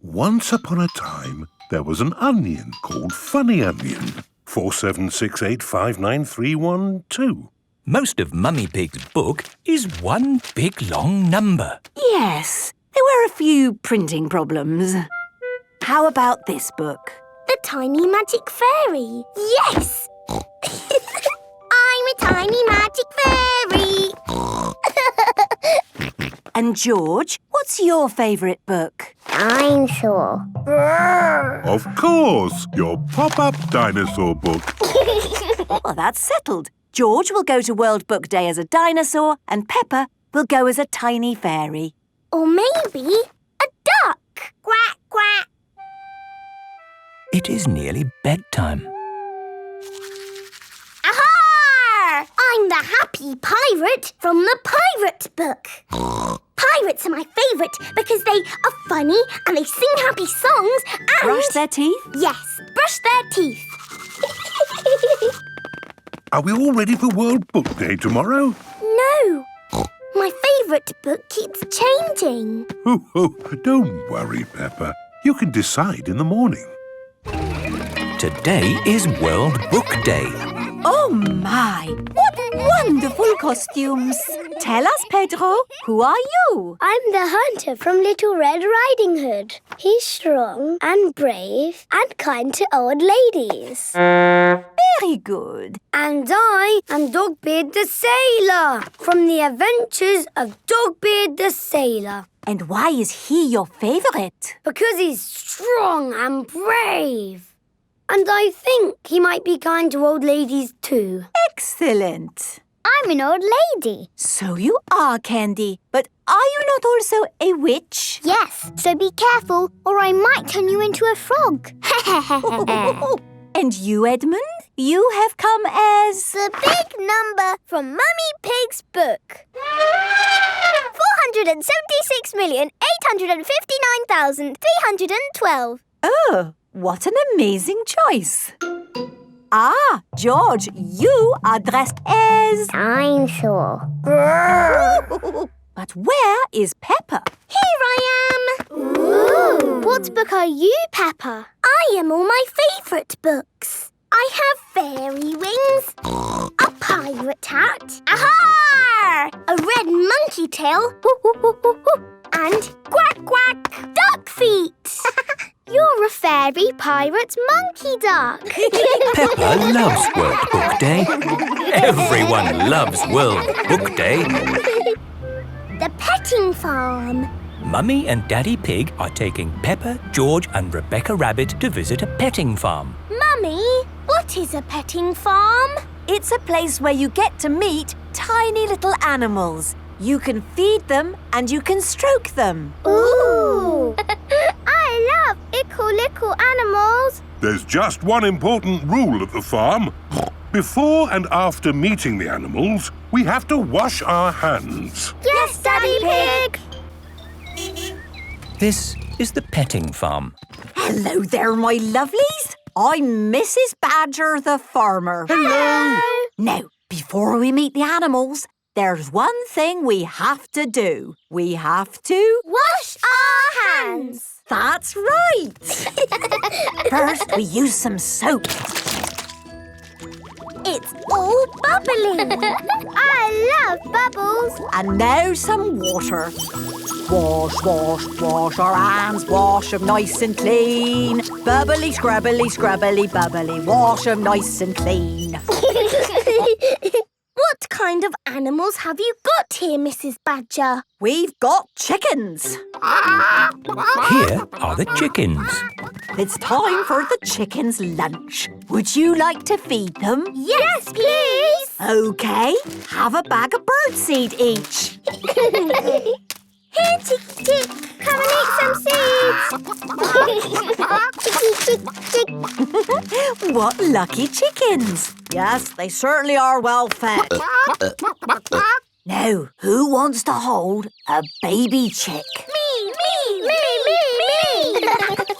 Once upon a time, there was an onion called Funny Onion. 4768593112. Most of Mummy Pig's book is one big long number. Yes, there were a few printing problems. How about this book? The tiny magic fairy. Yes! I'm a tiny magic fairy. And George, what's your favourite book? Dinosaur. Of course, your pop-up dinosaur book. Well, that's settled. George will go to World Book Day as a dinosaur and Peppa will go as a tiny fairy. Or maybe a duck. Quack, quack. It is nearly bedtime. Aha! I'm the happy pirate from the pirate book. Pirates are my favourite because they are funny and they sing happy songs and... Brush their teeth? Yes, brush their teeth. Are we all ready for World Book Day tomorrow? No. My favourite book keeps changing. Oh, don't worry, Peppa. You can decide in the morning. Today is World Book Day. Oh my! What wonderful costumes! Tell us, Pedro, who are you? I'm the hunter from Little Red Riding Hood. He's strong and brave and kind to old ladies. Very good. And I am Dogbeard the Sailor from the Adventures of Dogbeard the Sailor. And why is he your favourite? Because he's strong and brave. And I think he might be kind to old ladies too. Excellent. I'm an old lady. So you are, Candy. But are you not also a witch? Yes, so be careful or I might turn you into a frog. And you, Edmund? You have come as... The big number from Mummy Pig's book. 476,859,312. Oh, what an amazing choice. Ah, George, you are dressed as... Dinosaur. But where is Peppa? Here I am. Ooh. What book are you, Peppa? I am all my favourite books. I have fairy wings, a pirate hat, aha! A red monkey tail, and quack quack duck feet. You're a fairy pirate monkey duck. Peppa loves World Book Day. Everyone loves World Book Day. The petting farm. Mummy and Daddy Pig are taking Peppa, George and Rebecca Rabbit to visit a petting farm. Mummy, what is a petting farm? It's a place where you get to meet tiny little animals. You can feed them and you can stroke them. Ooh! I love little animals. There's just one important rule at the farm. Before and after meeting the animals, we have to wash our hands. Yes, Daddy Pig! This is the petting farm. Hello there, my lovelies. I'm Mrs. Badger the farmer. Hello! Now, before we meet the animals, there's one thing we have to do. We have to... Wash our hands! That's right! First, we use some soap. It's all bubbly. I love bubbles. And now some water. Wash, wash, wash our hands. Wash them nice and clean. Bubbly, scrubbly, scrubbly, bubbly. Wash them nice and clean. What kind of animals have you got here, Mrs. Badger? We've got chickens. Here are the chickens. It's time for the chickens' lunch. Would you like to feed them? Yes, please. OK, have a bag of birdseed each. Here, Chicky Chick. Come and eat some seeds. What lucky chickens. Yes, they certainly are well fed. Now, who wants to hold a baby chick? Me.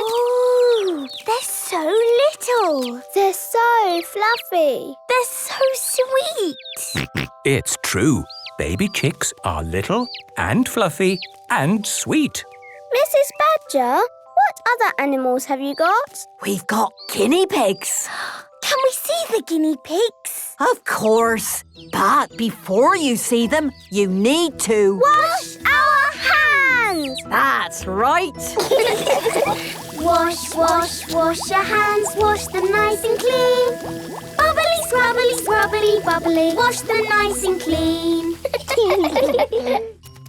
Ooh, they're so little. They're so fluffy. They're so sweet. It's true. Baby chicks are little and fluffy and sweet. Mrs. Badger, what other animals have you got? We've got guinea pigs. Can we see the guinea pigs? Of course. But before you see them, you need to... Wash our hands! That's right. Wash, wash, wash your hands, wash them nice and clean. Bubbly, scrubbly, scrubbly, bubbly, wash them nice and clean.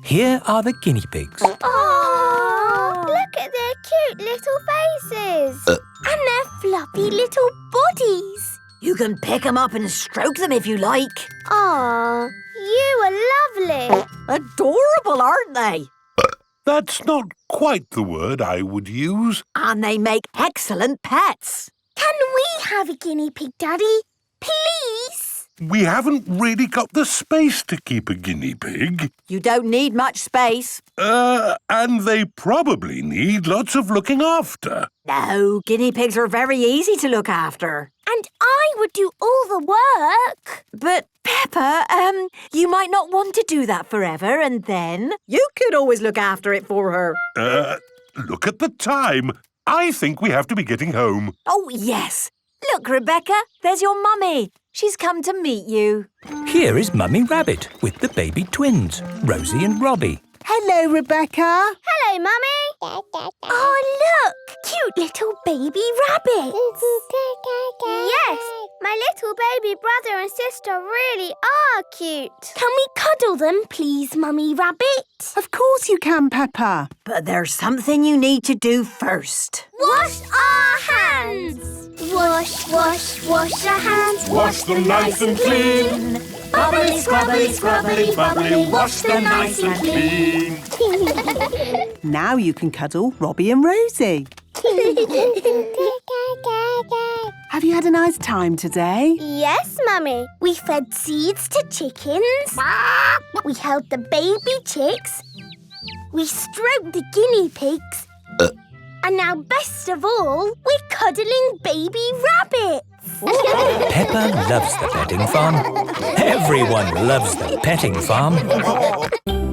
Here are the guinea pigs. Oh, look at their cute little faces. And their fluffy little bodies. You can pick them up and stroke them if you like. Aw, you are lovely. Adorable, aren't they? That's not quite the word I would use. And they make excellent pets. Can we have a guinea pig, Daddy? Please? We haven't really got the space to keep a guinea pig. You don't need much space. And they probably need lots of looking after. No, guinea pigs are very easy to look after. And I would do all the work. But, Peppa, you might not want to do that forever, and then you could always look after it for her. Look at the time. I think we have to be getting home. Oh, yes. Look, Rebecca, there's your mummy. She's come to meet you. Here is Mummy Rabbit with the baby twins, Rosie and Robbie. Hello, Rebecca. Hello, Mummy. Oh, look. Cute little baby rabbits. Yes, my little baby brother and sister really are cute. Can we cuddle them, please, Mummy Rabbit? Of course you can, Peppa. But there's something you need to do first. Wash our hands. Wash, wash, wash our hands. Wash them nice and clean. Bubbly, scrubbly, scrubbly, bubbly, wash them nice and clean. Now you can cuddle Robbie and Rosie. Have you had a nice time today? Yes, Mummy. We fed seeds to chickens. We held the baby chicks. We stroked the guinea pigs. And now, best of all, we're cuddling baby rabbits. Peppa loves the petting farm. Everyone loves the petting farm.